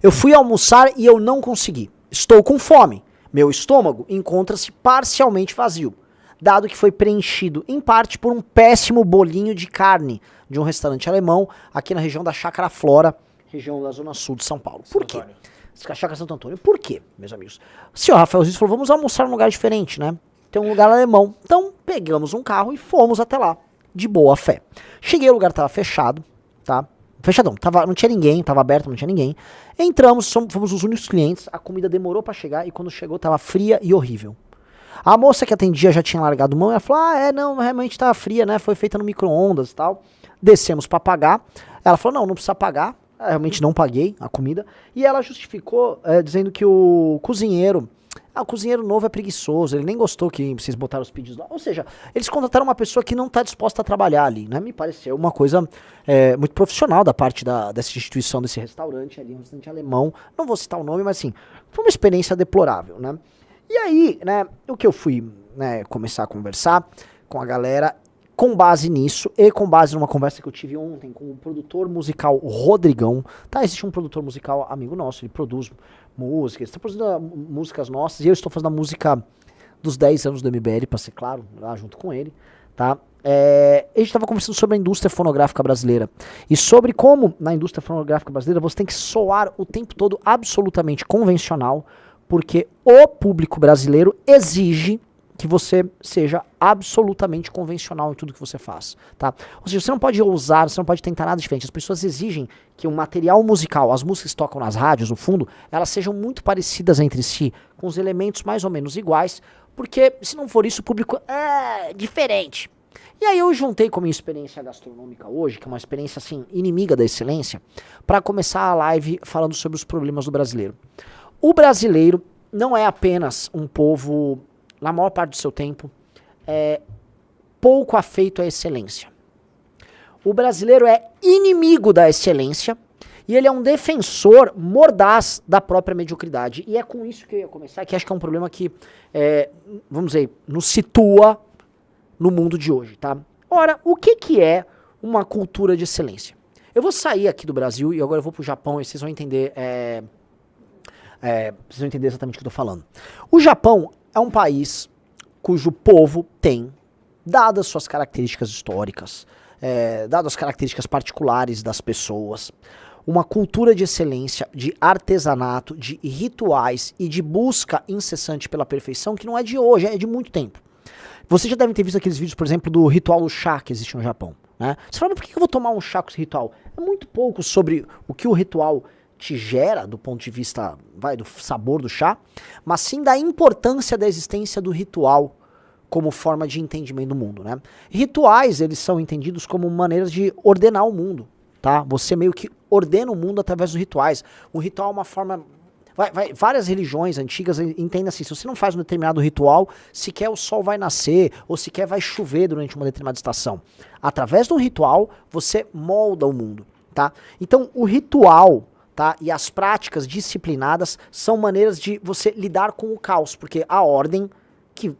Eu fui almoçar e eu não consegui. Estou com fome. Meu estômago encontra-se parcialmente vazio, dado que foi preenchido em parte por um péssimo bolinho de carne de um restaurante alemão aqui na região da Chácara Flora, região da zona sul de São Paulo. Por quê? Chácara Santo Antônio. Por quê, meus amigos? O senhor Rafael Ziz falou, vamos almoçar num lugar diferente, né? Tem um lugar alemão. Então, pegamos um carro e fomos até lá, de boa fé. Cheguei, o lugar tava fechado, tá? Fechadão, não tinha ninguém, tava aberto, não tinha ninguém. Entramos, fomos os únicos clientes, a comida demorou pra chegar e quando chegou tava fria e horrível. A moça que atendia já tinha largado mão, ela falou, não, realmente tava fria, né, foi feita no micro-ondas e tal. Descemos pra pagar, ela falou, não precisa pagar, eu realmente não paguei a comida. E ela justificou dizendo que o cozinheiro novo é preguiçoso, ele nem gostou que vocês botaram os pedidos lá. Ou seja, eles contrataram uma pessoa que não está disposta a trabalhar ali, né? Me pareceu uma coisa muito profissional da parte dessa instituição, desse restaurante ali, um restaurante alemão. Não vou citar o nome, mas assim, foi uma experiência deplorável, né? E aí, né, o que eu fui começar a conversar com a galera, com base nisso e com base numa conversa que eu tive ontem com o produtor musical Rodrigão, tá? Existe um produtor musical amigo nosso, ele produz músicas, ele está produzindo músicas nossas e eu estou fazendo a música dos 10 anos do MBL, pra ser claro, lá junto com ele, tá? A gente estava conversando sobre a indústria fonográfica brasileira e sobre como na indústria fonográfica brasileira você tem que soar o tempo todo absolutamente convencional, porque o público brasileiro exige que você seja absolutamente convencional em tudo que você faz, tá? Ou seja, você não pode ousar, você não pode tentar nada diferente. As pessoas exigem que o material musical, as músicas que tocam nas rádios, no fundo, elas sejam muito parecidas entre si, com os elementos mais ou menos iguais, porque se não for isso, o público é diferente. E aí eu juntei com a minha experiência gastronômica hoje, que é uma experiência assim, inimiga da excelência, para começar a live falando sobre os problemas do brasileiro. O brasileiro não é apenas um povo, na maior parte do seu tempo, pouco afeito à excelência. O brasileiro é inimigo da excelência e ele é um defensor mordaz da própria mediocridade. E é com isso que eu ia começar, que acho que é um problema que, vamos dizer, nos situa no mundo de hoje, tá? Ora, o que é uma cultura de excelência? Eu vou sair aqui do Brasil e agora eu vou pro Japão e vocês vão entender, exatamente o que eu tô falando. O Japão é um país cujo povo tem, dadas suas características históricas, dadas as características particulares das pessoas, uma cultura de excelência, de artesanato, de rituais e de busca incessante pela perfeição que não é de hoje, é de muito tempo. Vocês já devem ter visto aqueles vídeos, por exemplo, do ritual do chá que existe no Japão, né? Você fala, mas por que eu vou tomar um chá com esse ritual? É muito pouco sobre o que o ritual te gera do ponto de vista, do sabor do chá, mas sim da importância da existência do ritual como forma de entendimento do mundo, né? Rituais, eles são entendidos como maneiras de ordenar o mundo, tá? Você meio que ordena o mundo através dos rituais. O ritual é uma forma... várias religiões antigas entendem assim, se você não faz um determinado ritual, sequer o sol vai nascer, ou sequer vai chover durante uma determinada estação. Através do ritual, você molda o mundo, tá? Então, o ritual... tá? E as práticas disciplinadas são maneiras de você lidar com o caos, porque a ordem, que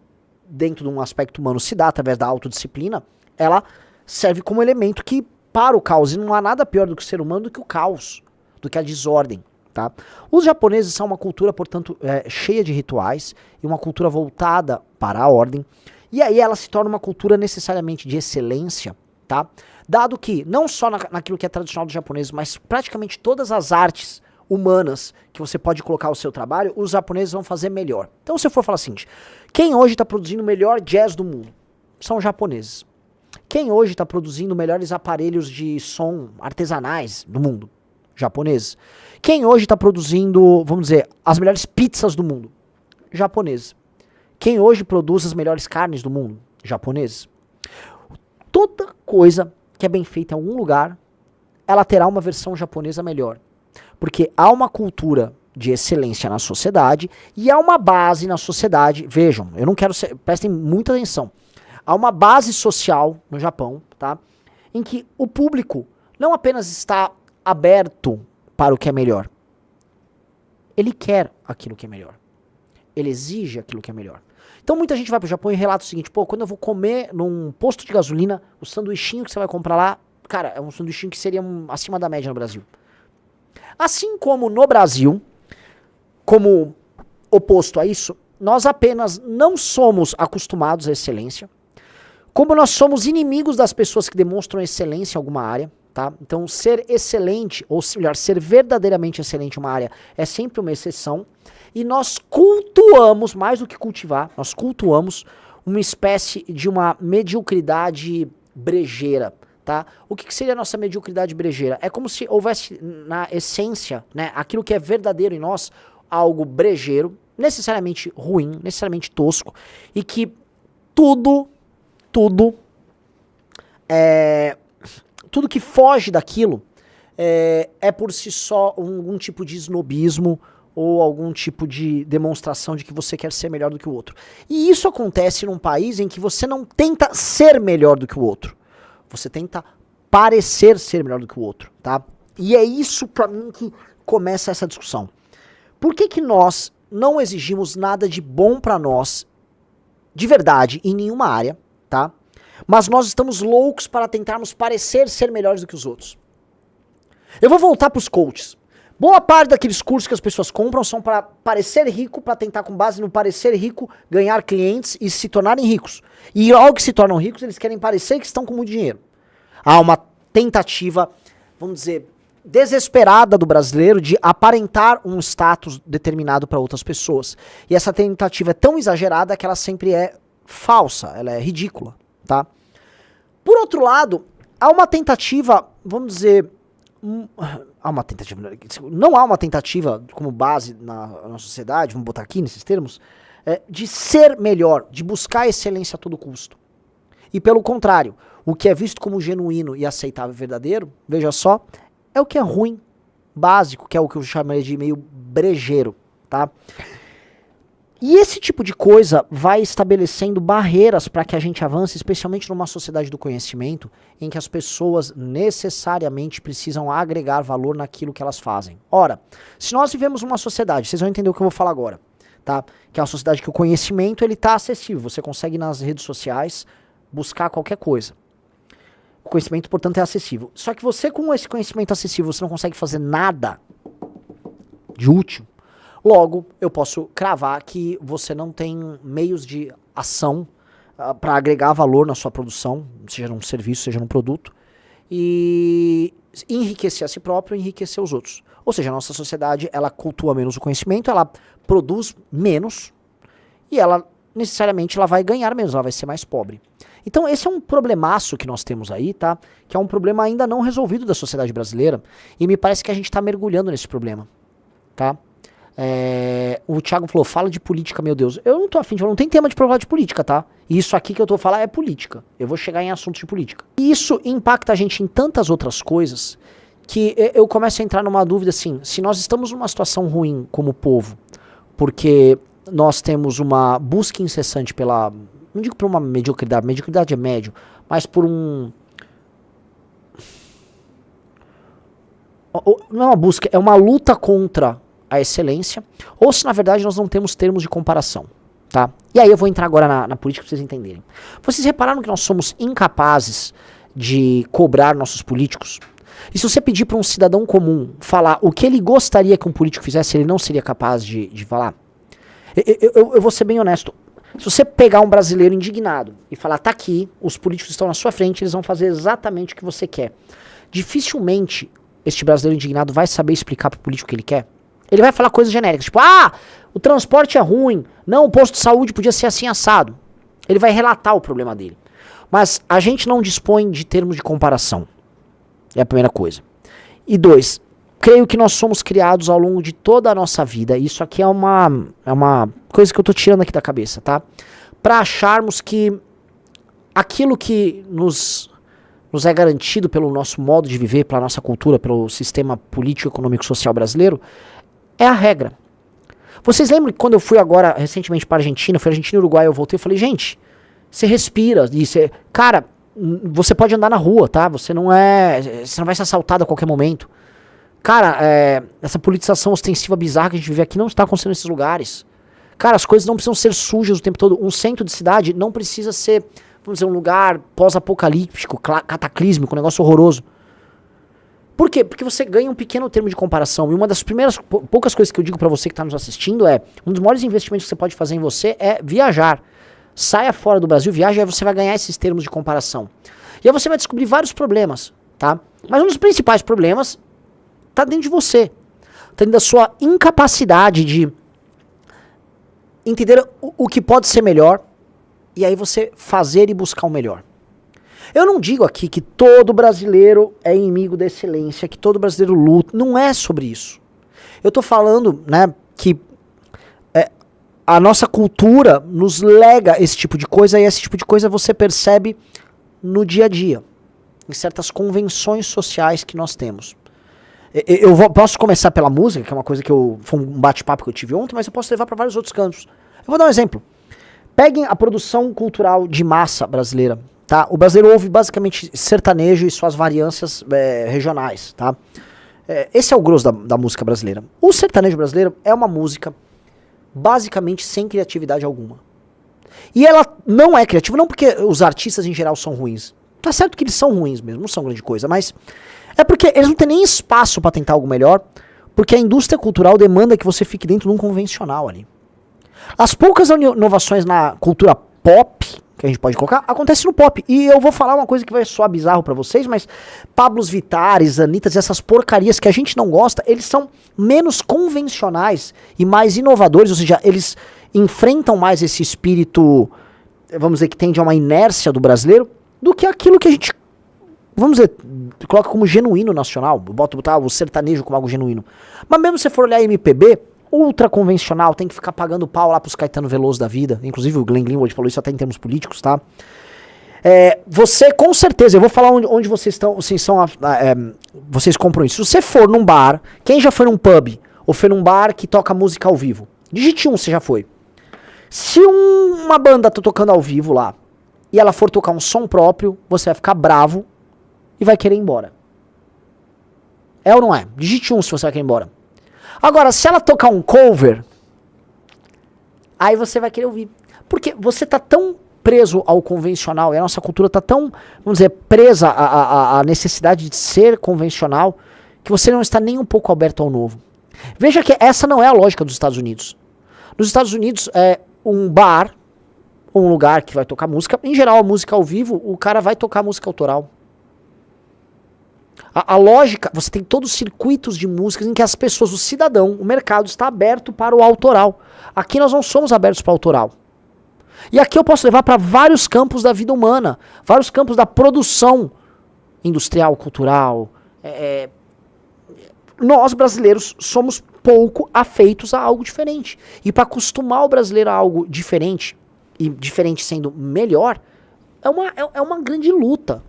dentro de um aspecto humano se dá através da autodisciplina, ela serve como elemento que para o caos, e não há nada pior do que o ser humano do que o caos, do que a desordem, tá? Os japoneses são uma cultura, portanto, cheia de rituais, e uma cultura voltada para a ordem, e aí ela se torna uma cultura necessariamente de excelência, tá? Dado que, não só naquilo que é tradicional dos japoneses, mas praticamente todas as artes humanas que você pode colocar o seu trabalho, os japoneses vão fazer melhor. Então, se eu for falar assim, quem hoje está produzindo o melhor jazz do mundo? São os japoneses. Quem hoje está produzindo melhores aparelhos de som artesanais do mundo? Japoneses. Quem hoje está produzindo, vamos dizer, as melhores pizzas do mundo? Japoneses. Quem hoje produz as melhores carnes do mundo? Japoneses. Toda coisa que é bem feita em algum lugar, ela terá uma versão japonesa melhor. Porque há uma cultura de excelência na sociedade e há uma base na sociedade. Vejam, eu não quero ser... Prestem muita atenção. Há uma base social no Japão, tá? Em que o público não apenas está aberto para o que é melhor. Ele quer aquilo que é melhor. Ele exige aquilo que é melhor. Então muita gente vai pro Japão e relata o seguinte, quando eu vou comer num posto de gasolina, o sanduichinho que você vai comprar lá, cara, é um sanduichinho que seria acima da média no Brasil. Assim como no Brasil, como oposto a isso, nós apenas não somos acostumados à excelência, como nós somos inimigos das pessoas que demonstram excelência em alguma área, tá? Então ser excelente, ou melhor, ser verdadeiramente excelente em uma área é sempre uma exceção, e nós cultuamos, mais do que cultivar, nós cultuamos uma espécie de uma mediocridade brejeira, tá? O que seria a nossa mediocridade brejeira? É como se houvesse na essência, né, aquilo que é verdadeiro em nós, algo brejeiro, necessariamente ruim, necessariamente tosco, e que tudo que foge daquilo é por si só algum tipo de snobismo ou algum tipo de demonstração de que você quer ser melhor do que o outro. E isso acontece num país em que você não tenta ser melhor do que o outro. Você tenta parecer ser melhor do que o outro, tá? E é isso pra mim que começa essa discussão. Por que nós não exigimos nada de bom pra nós, de verdade, em nenhuma área, tá? Mas nós estamos loucos para tentarmos parecer ser melhores do que os outros. Eu vou voltar pros coaches. Boa parte daqueles cursos que as pessoas compram são para parecer rico, para tentar, com base no parecer rico, ganhar clientes e se tornarem ricos. E ao que se tornam ricos, eles querem parecer que estão com muito dinheiro. Há uma tentativa, vamos dizer, desesperada do brasileiro de aparentar um status determinado para outras pessoas. E essa tentativa é tão exagerada que ela sempre é falsa, ela é ridícula, tá? Por outro lado, há uma tentativa, vamos dizer... não há uma tentativa como base na sociedade, vamos botar aqui nesses termos, de ser melhor, de buscar a excelência a todo custo. E pelo contrário, o que é visto como genuíno e aceitável e verdadeiro, veja só, é o que é ruim, básico, que é o que eu chamaria de meio brejeiro, tá? E esse tipo de coisa vai estabelecendo barreiras para que a gente avance, especialmente numa sociedade do conhecimento, em que as pessoas necessariamente precisam agregar valor naquilo que elas fazem. Ora, se nós vivemos numa sociedade, vocês vão entender o que eu vou falar agora, tá? Que é uma sociedade que o conhecimento ele tá acessível, você consegue nas redes sociais buscar qualquer coisa. O conhecimento, portanto, é acessível. Só que você, com esse conhecimento acessível, você não consegue fazer nada de útil. Logo, eu posso cravar que você não tem meios de ação para agregar valor na sua produção, seja num serviço, seja num produto, e enriquecer a si próprio e enriquecer os outros. Ou seja, a nossa sociedade, ela cultua menos o conhecimento, ela produz menos, e ela, necessariamente, ela vai ganhar menos, ela vai ser mais pobre. Então esse é um problemaço que nós temos aí, tá? Que é um problema ainda não resolvido da sociedade brasileira, e me parece que a gente está mergulhando nesse problema, tá? O Thiago falou, fala de política, meu Deus. Eu não tô afim de falar, não tem tema de falar de política, tá? E isso aqui que eu tô falando é política. Eu vou chegar em assuntos de política. E isso impacta a gente em tantas outras coisas que eu começo a entrar numa dúvida assim, se nós estamos numa situação ruim como povo, porque nós temos uma busca incessante pela, não digo por uma mediocridade é médio, mas por um... Não é uma busca, é uma luta contra a excelência, ou se na verdade nós não temos termos de comparação, tá? E aí eu vou entrar agora na política para vocês entenderem. Vocês repararam que nós somos incapazes de cobrar nossos políticos? E se você pedir para um cidadão comum falar o que ele gostaria que um político fizesse, ele não seria capaz de falar? Eu vou ser bem honesto. Se você pegar um brasileiro indignado e falar, tá aqui, os políticos estão na sua frente, eles vão fazer exatamente o que você quer. Dificilmente este brasileiro indignado vai saber explicar para o político o que ele quer. Ele vai falar coisas genéricas, tipo, o transporte é ruim, não, o posto de saúde podia ser assim assado. Ele vai relatar o problema dele. Mas a gente não dispõe de termos de comparação. É a primeira coisa. E 2, creio que nós somos criados ao longo de toda a nossa vida, e isso aqui é uma coisa que eu tô tirando aqui da cabeça, tá? Pra acharmos que aquilo que nos é garantido pelo nosso modo de viver, pela nossa cultura, pelo sistema político, econômico, social brasileiro, é a regra. Vocês lembram que quando eu fui agora, recentemente para a Argentina, fui Argentina e Uruguai, eu voltei, eu falei, gente, você respira, cara, você pode andar na rua, tá? Você não vai ser assaltado a qualquer momento. Cara, essa politização ostensiva bizarra que a gente vive aqui não está acontecendo nesses lugares. Cara, as coisas não precisam ser sujas o tempo todo. Um centro de cidade não precisa ser, vamos dizer, um lugar pós-apocalíptico, cataclísmico, um negócio horroroso. Por quê? Porque você ganha um pequeno termo de comparação. E uma das primeiras poucas coisas que eu digo pra você que tá nos assistindo é, um dos maiores investimentos que você pode fazer em você é viajar. Saia fora do Brasil, viaja, e aí você vai ganhar esses termos de comparação. E aí você vai descobrir vários problemas, tá? Mas um dos principais problemas tá dentro de você. Tá dentro da sua incapacidade de entender o que pode ser melhor e aí você fazer e buscar o melhor. Eu não digo aqui que todo brasileiro é inimigo da excelência, que todo brasileiro luta. Não é sobre isso. Eu tô falando, né, que a nossa cultura nos lega esse tipo de coisa, e esse tipo de coisa você percebe no dia a dia, em certas convenções sociais que nós temos. Posso começar pela música, que é uma coisa que foi um bate-papo que eu tive ontem, mas eu posso levar para vários outros cantos. Eu vou dar um exemplo. Peguem a produção cultural de massa brasileira, tá? O brasileiro ouve basicamente sertanejo e suas variâncias regionais, tá? Esse é o grosso da música brasileira. O sertanejo brasileiro é uma música basicamente sem criatividade alguma. E ela não é criativa, não porque os artistas em geral são ruins. Tá certo que eles são ruins mesmo, não são grande coisa, mas é porque eles não têm nem espaço pra tentar algo melhor, porque a indústria cultural demanda que você fique dentro de um convencional ali. As poucas inovações na cultura pop, que a gente pode colocar, acontecem no pop. E eu vou falar uma coisa que vai soar bizarro pra vocês, mas Pablos Vittares, Anitas, essas porcarias que a gente não gosta, eles são menos convencionais e mais inovadores, ou seja, eles enfrentam mais esse espírito, vamos dizer, que tende a uma inércia do brasileiro, do que aquilo que a gente, vamos dizer, coloca como genuíno nacional. Botar o sertanejo como algo genuíno. Mas mesmo se você for olhar MPB, ultra convencional, tem que ficar pagando pau lá pros Caetano Veloso da vida. Inclusive o Glenn Greenwald falou isso até em termos políticos, tá? Você, com certeza, eu vou falar onde vocês estão, vocês compram isso. Se você for num bar, quem já foi num pub, ou foi num bar que toca música ao vivo? Digite um, você já foi. Se uma banda tá tocando ao vivo lá, e ela for tocar um som próprio, você vai ficar bravo e vai querer ir embora. É ou não é? Digite um se você vai querer ir embora. Agora, se ela tocar um cover, aí você vai querer ouvir. Porque você tá tão preso ao convencional, e a nossa cultura tá tão, vamos dizer, presa à necessidade de ser convencional, que você não está nem um pouco aberto ao novo. Veja que essa não é a lógica dos Estados Unidos. Nos Estados Unidos, um bar, um lugar que vai tocar música, em geral a música ao vivo, o cara vai tocar música autoral. A lógica, você tem todos os circuitos de músicas em que as pessoas, o cidadão, o mercado está aberto para o autoral. Aqui nós não somos abertos para o autoral. E aqui eu posso levar para vários campos da vida humana, vários campos da produção industrial, cultural. Nós brasileiros somos pouco afeitos a algo diferente. E para acostumar o brasileiro a algo diferente, e diferente sendo melhor, é uma grande luta.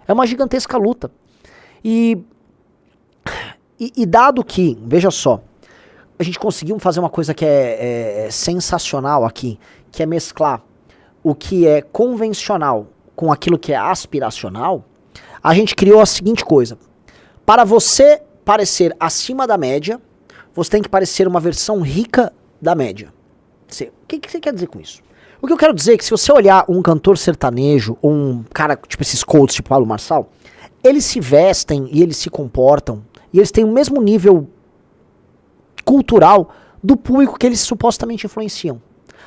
É uma gigantesca luta. E dado que, veja só, a gente conseguiu fazer uma coisa que é sensacional aqui, que é mesclar o que é convencional com aquilo que é aspiracional, a gente criou a seguinte coisa. Para você parecer acima da média, você tem que parecer uma versão rica da média. O que você quer dizer com isso? O que eu quero dizer é que se você olhar um cantor sertanejo, ou um cara, tipo esses coaches, tipo Paulo Marçal, eles se vestem e eles se comportam, e eles têm o mesmo nível cultural do público que eles supostamente influenciam.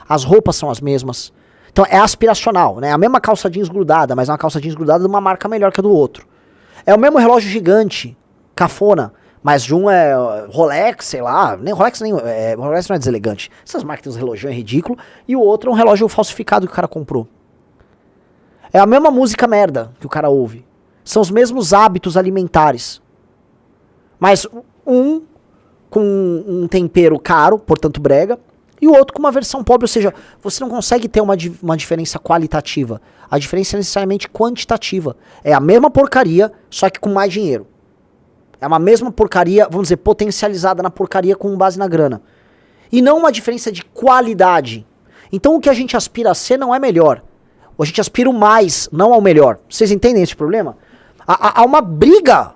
As roupas são as mesmas. Então é aspiracional, né? A mesma calça jeans grudada, mas é uma calça jeans grudada de uma marca melhor que a do outro. É o mesmo relógio gigante, cafona, mas de um é Rolex, sei lá, nem Rolex Rolex não é deselegante. Essas marcas têm uns relógios ridículo, e o outro é um relógio falsificado que o cara comprou. É a mesma música merda que o cara ouve. São os mesmos hábitos alimentares. Mas um com um tempero caro, portanto brega, e o outro com uma versão pobre, ou seja, você não consegue ter uma diferença qualitativa. A diferença é necessariamente quantitativa. É a mesma porcaria, só que com mais dinheiro. É uma mesma porcaria, vamos dizer, potencializada na porcaria com base na grana. E não uma diferença de qualidade. Então o que a gente aspira a ser não é melhor. A gente aspira o mais, não ao melhor. Vocês entendem esse problema? Há uma briga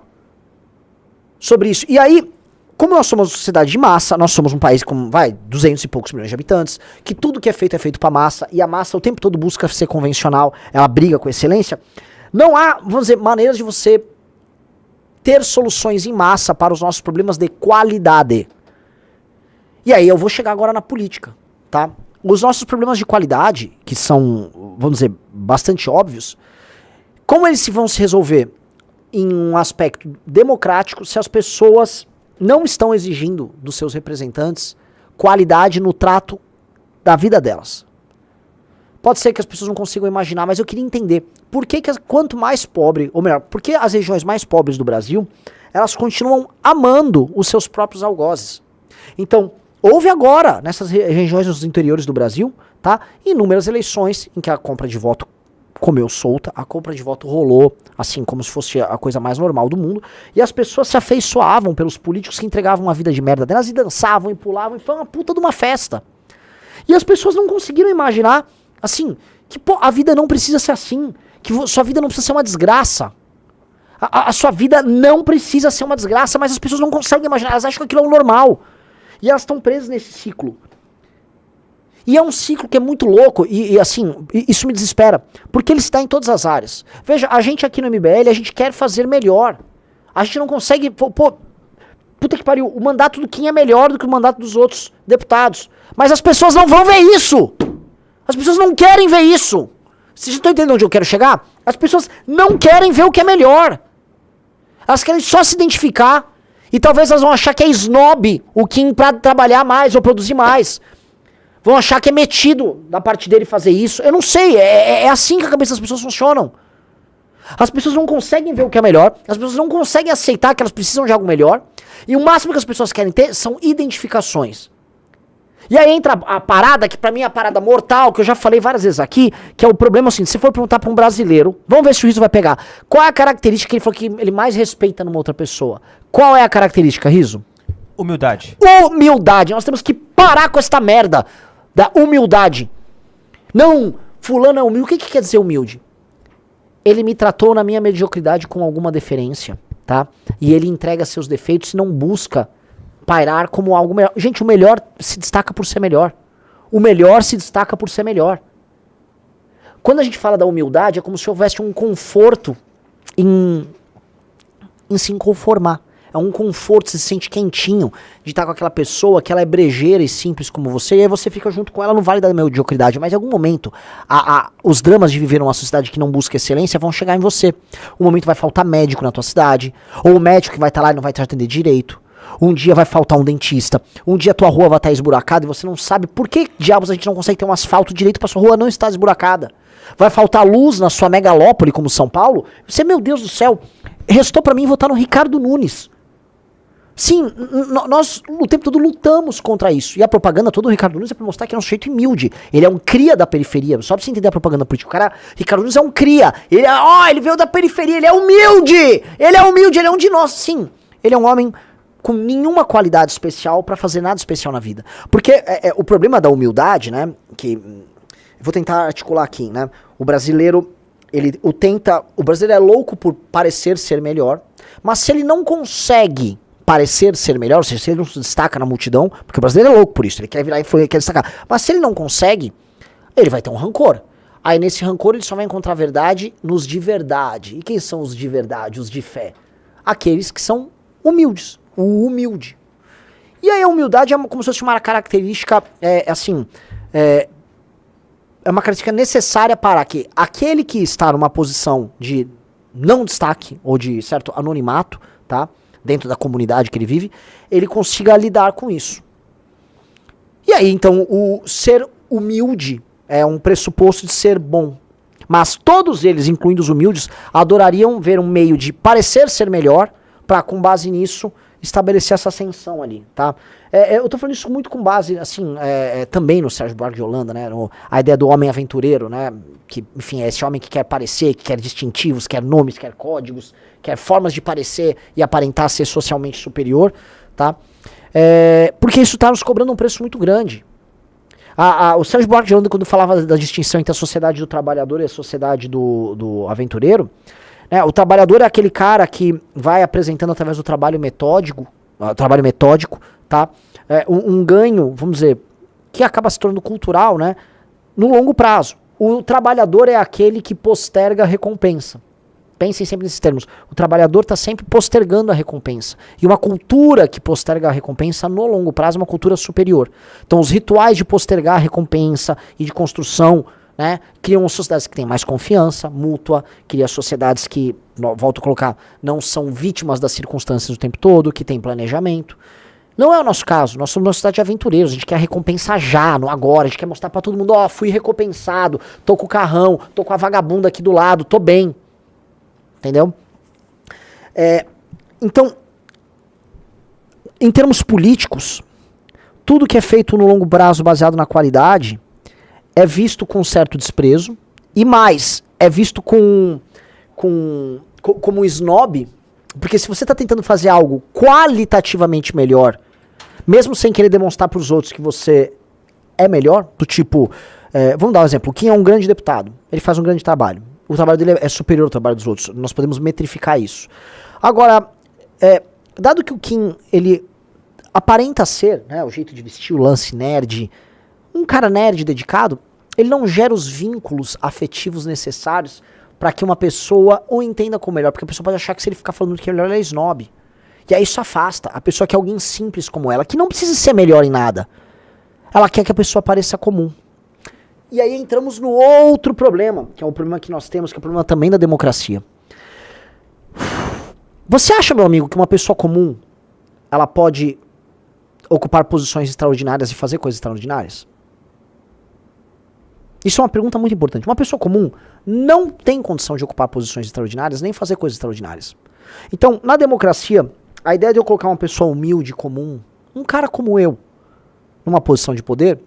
sobre isso. E aí, como nós somos uma sociedade de massa, nós somos um país com, 200 e poucos milhões de habitantes, que tudo que é feito pra massa, e a massa o tempo todo busca ser convencional, ela briga com excelência, não há, vamos dizer, maneiras de você ter soluções em massa para os nossos problemas de qualidade. E aí eu vou chegar agora na política, tá? Os nossos problemas de qualidade, que são, vamos dizer, bastante óbvios, como eles vão se resolver em um aspecto democrático se as pessoas não estão exigindo dos seus representantes qualidade no trato da vida delas? Pode ser que as pessoas não consigam imaginar, mas eu queria entender por que quanto mais pobre, ou melhor, por que as regiões mais pobres do Brasil, elas continuam amando os seus próprios algozes. Então, houve agora, nessas regiões dos interiores do Brasil, tá, inúmeras eleições em que a compra de voto comeu solta, a compra de voto rolou, assim, como se fosse a coisa mais normal do mundo, e as pessoas se afeiçoavam pelos políticos que entregavam uma vida de merda delas e dançavam e pulavam, e foi uma puta de uma festa. E as pessoas não conseguiram imaginar, assim, que pô, a vida não precisa ser assim, que sua vida não precisa ser uma desgraça. A sua vida não precisa ser uma desgraça, mas as pessoas não conseguem imaginar, elas acham que aquilo é o normal. E elas estão presas nesse ciclo. E é um ciclo que é muito louco, e assim, isso me desespera, porque ele está em todas as áreas. Veja, a gente aqui no MBL, a gente quer fazer melhor. A gente não consegue, puta que pariu, o mandato do Kim é melhor do que o mandato dos outros deputados. Mas as pessoas não vão ver isso! As pessoas não querem ver isso! Vocês estão entendendo onde eu quero chegar? As pessoas não querem ver o que é melhor. Elas querem só se identificar, e talvez elas vão achar que é snob o Kim pra trabalhar mais ou produzir mais. Vão achar que é metido da parte dele fazer isso. Eu não sei, é assim que a cabeça das pessoas funcionam. As pessoas não conseguem ver o que é melhor, as pessoas não conseguem aceitar que elas precisam de algo melhor, e o máximo que as pessoas querem ter são identificações. E aí entra a parada, que pra mim é a parada mortal, que eu já falei várias vezes aqui, que é o problema assim, se for perguntar pra um brasileiro, vamos ver se o Riso vai pegar, qual é a característica que ele falou que ele mais respeita numa outra pessoa? Qual é a característica, Riso? Humildade. Humildade, nós temos que parar com esta merda da humildade. Não, fulano é humilde. O que quer dizer humilde? Ele me tratou na minha mediocridade com alguma deferência, tá? E ele entrega seus defeitos e não busca pairar como algo melhor. Gente, o melhor se destaca por ser melhor. O melhor se destaca por ser melhor. Quando a gente fala da humildade, é como se houvesse um conforto em se conformar. É um conforto, você se sente quentinho de estar com aquela pessoa que ela é brejeira e simples como você, e aí você fica junto com ela no vale da mediocridade, mas em algum momento os dramas de viver numa sociedade que não busca excelência vão chegar em você. Um momento vai faltar médico na tua cidade, ou o médico que vai estar lá e não vai te atender direito. Um dia vai faltar um dentista, um dia tua rua vai estar esburacada e você não sabe por que diabos a gente não consegue ter um asfalto direito pra sua rua não estar esburacada. Vai faltar luz na sua megalópole como São Paulo, você, meu Deus do céu, restou pra mim votar no Ricardo Nunes. Sim, nós o tempo todo lutamos contra isso. E a propaganda toda do Ricardo Nunes é pra mostrar que é um sujeito humilde. Ele é um cria da periferia. Só pra você entender a propaganda política. O cara, Ricardo Nunes é um cria. Ele veio da periferia, ele é humilde! Ele é humilde, ele é um de nós. Sim, ele é um homem com nenhuma qualidade especial pra fazer nada especial na vida. Porque o problema da humildade, né, que... Vou tentar articular aqui, né? O brasileiro é louco por parecer ser melhor, mas se ele não consegue parecer ser melhor, ou seja, se ele não se destaca na multidão, porque o brasileiro é louco por isso, ele quer virar e quer destacar, mas se ele não consegue, ele vai ter um rancor. Aí nesse rancor ele só vai encontrar verdade nos de verdade. E quem são os de verdade, os de fé? Aqueles que são humildes, o humilde. E aí a humildade é como se fosse uma característica, é uma característica necessária para que aquele que está numa posição de não destaque, ou de certo anonimato, tá? Dentro da comunidade que ele vive, ele consiga lidar com isso. E aí, então, o ser humilde é um pressuposto de ser bom. Mas todos eles, incluindo os humildes, adorariam ver um meio de parecer ser melhor, para, com base nisso, estabelecer essa ascensão ali, tá? Eu tô falando isso muito com base, assim, também no Sérgio Buarque de Holanda, né? A ideia do homem aventureiro, né? Que, enfim, é esse homem que quer parecer, que quer distintivos, quer nomes, quer códigos, quer formas de parecer e aparentar ser socialmente superior, tá? Porque isso tá nos cobrando um preço muito grande. O Sérgio Buarque de Holanda, quando falava da distinção entre a sociedade do trabalhador e a sociedade do aventureiro, né, o trabalhador é aquele cara que vai apresentando através do trabalho metódico, tá? Um ganho, vamos dizer, que acaba se tornando cultural, né? No longo prazo. O trabalhador é aquele que posterga a recompensa. Pensem sempre nesses termos. O trabalhador está sempre postergando a recompensa. E uma cultura que posterga a recompensa no longo prazo é uma cultura superior. Então os rituais de postergar a recompensa e de construção, né, criam sociedades que têm mais confiança mútua, criam sociedades que, volto a colocar, não são vítimas das circunstâncias o tempo todo, que têm planejamento. Não é o nosso caso, nós somos uma sociedade de aventureiros, a gente quer recompensa já, no agora, a gente quer mostrar pra todo mundo, ó, fui recompensado, tô com o carrão, tô com a vagabunda aqui do lado, tô bem. Entendeu? Então, em termos políticos, tudo que é feito no longo prazo baseado na qualidade é visto com certo desprezo, e mais, é visto como snob, porque se você está tentando fazer algo qualitativamente melhor, mesmo sem querer demonstrar para os outros que você é melhor, do tipo, vamos dar um exemplo, o Kim é um grande deputado, ele faz um grande trabalho, o trabalho dele é superior ao trabalho dos outros, nós podemos metrificar isso. Agora, dado que o Kim, ele aparenta ser, né, o jeito de vestir, o lance nerd, um cara nerd dedicado, ele não gera os vínculos afetivos necessários para que uma pessoa o entenda como melhor, porque a pessoa pode achar que se ele ficar falando que ele é snob, e aí isso afasta a pessoa que é alguém simples como ela, que não precisa ser melhor em nada, ela quer que a pessoa pareça comum. E aí entramos no outro problema, que é um problema que nós temos, que é o problema também da democracia. Você acha, meu amigo, que uma pessoa comum, ela pode ocupar posições extraordinárias e fazer coisas extraordinárias? Isso é uma pergunta muito importante. Uma pessoa comum não tem condição de ocupar posições extraordinárias, nem fazer coisas extraordinárias. Então, na democracia, a ideia de eu colocar uma pessoa humilde, comum, um cara como eu, numa posição de poder,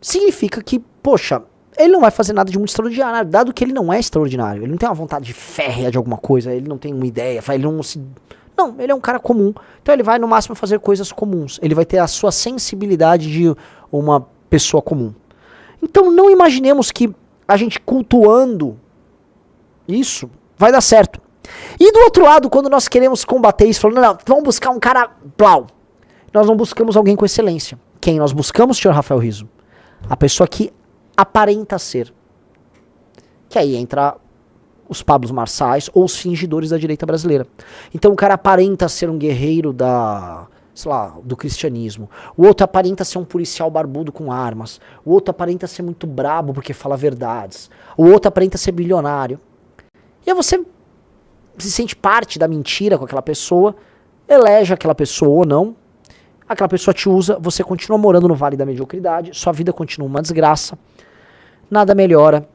significa que, poxa, ele não vai fazer nada de muito extraordinário, dado que ele não é extraordinário. Ele não tem uma vontade férrea de alguma coisa, ele não tem uma ideia, ele não se... Não, ele é um cara comum. Então ele vai, no máximo, fazer coisas comuns. Ele vai ter a sua sensibilidade de uma pessoa comum. Então não imaginemos que a gente cultuando isso vai dar certo. E do outro lado, quando nós queremos combater isso, falando, não, vamos buscar um cara plau. Nós não buscamos alguém com excelência. Quem nós buscamos, senhor Rafael Rizzo? A pessoa que aparenta ser. Que aí entra os Pablos Marçais ou os fingidores da direita brasileira. Então o cara aparenta ser um guerreiro sei lá, do cristianismo. O outro aparenta ser um policial barbudo com armas. O outro aparenta ser muito brabo porque fala verdades. O outro aparenta ser bilionário. E aí você se sente parte da mentira com aquela pessoa, elege aquela pessoa ou não, aquela pessoa te usa, você continua morando no vale da mediocridade, sua vida continua uma desgraça, nada melhora,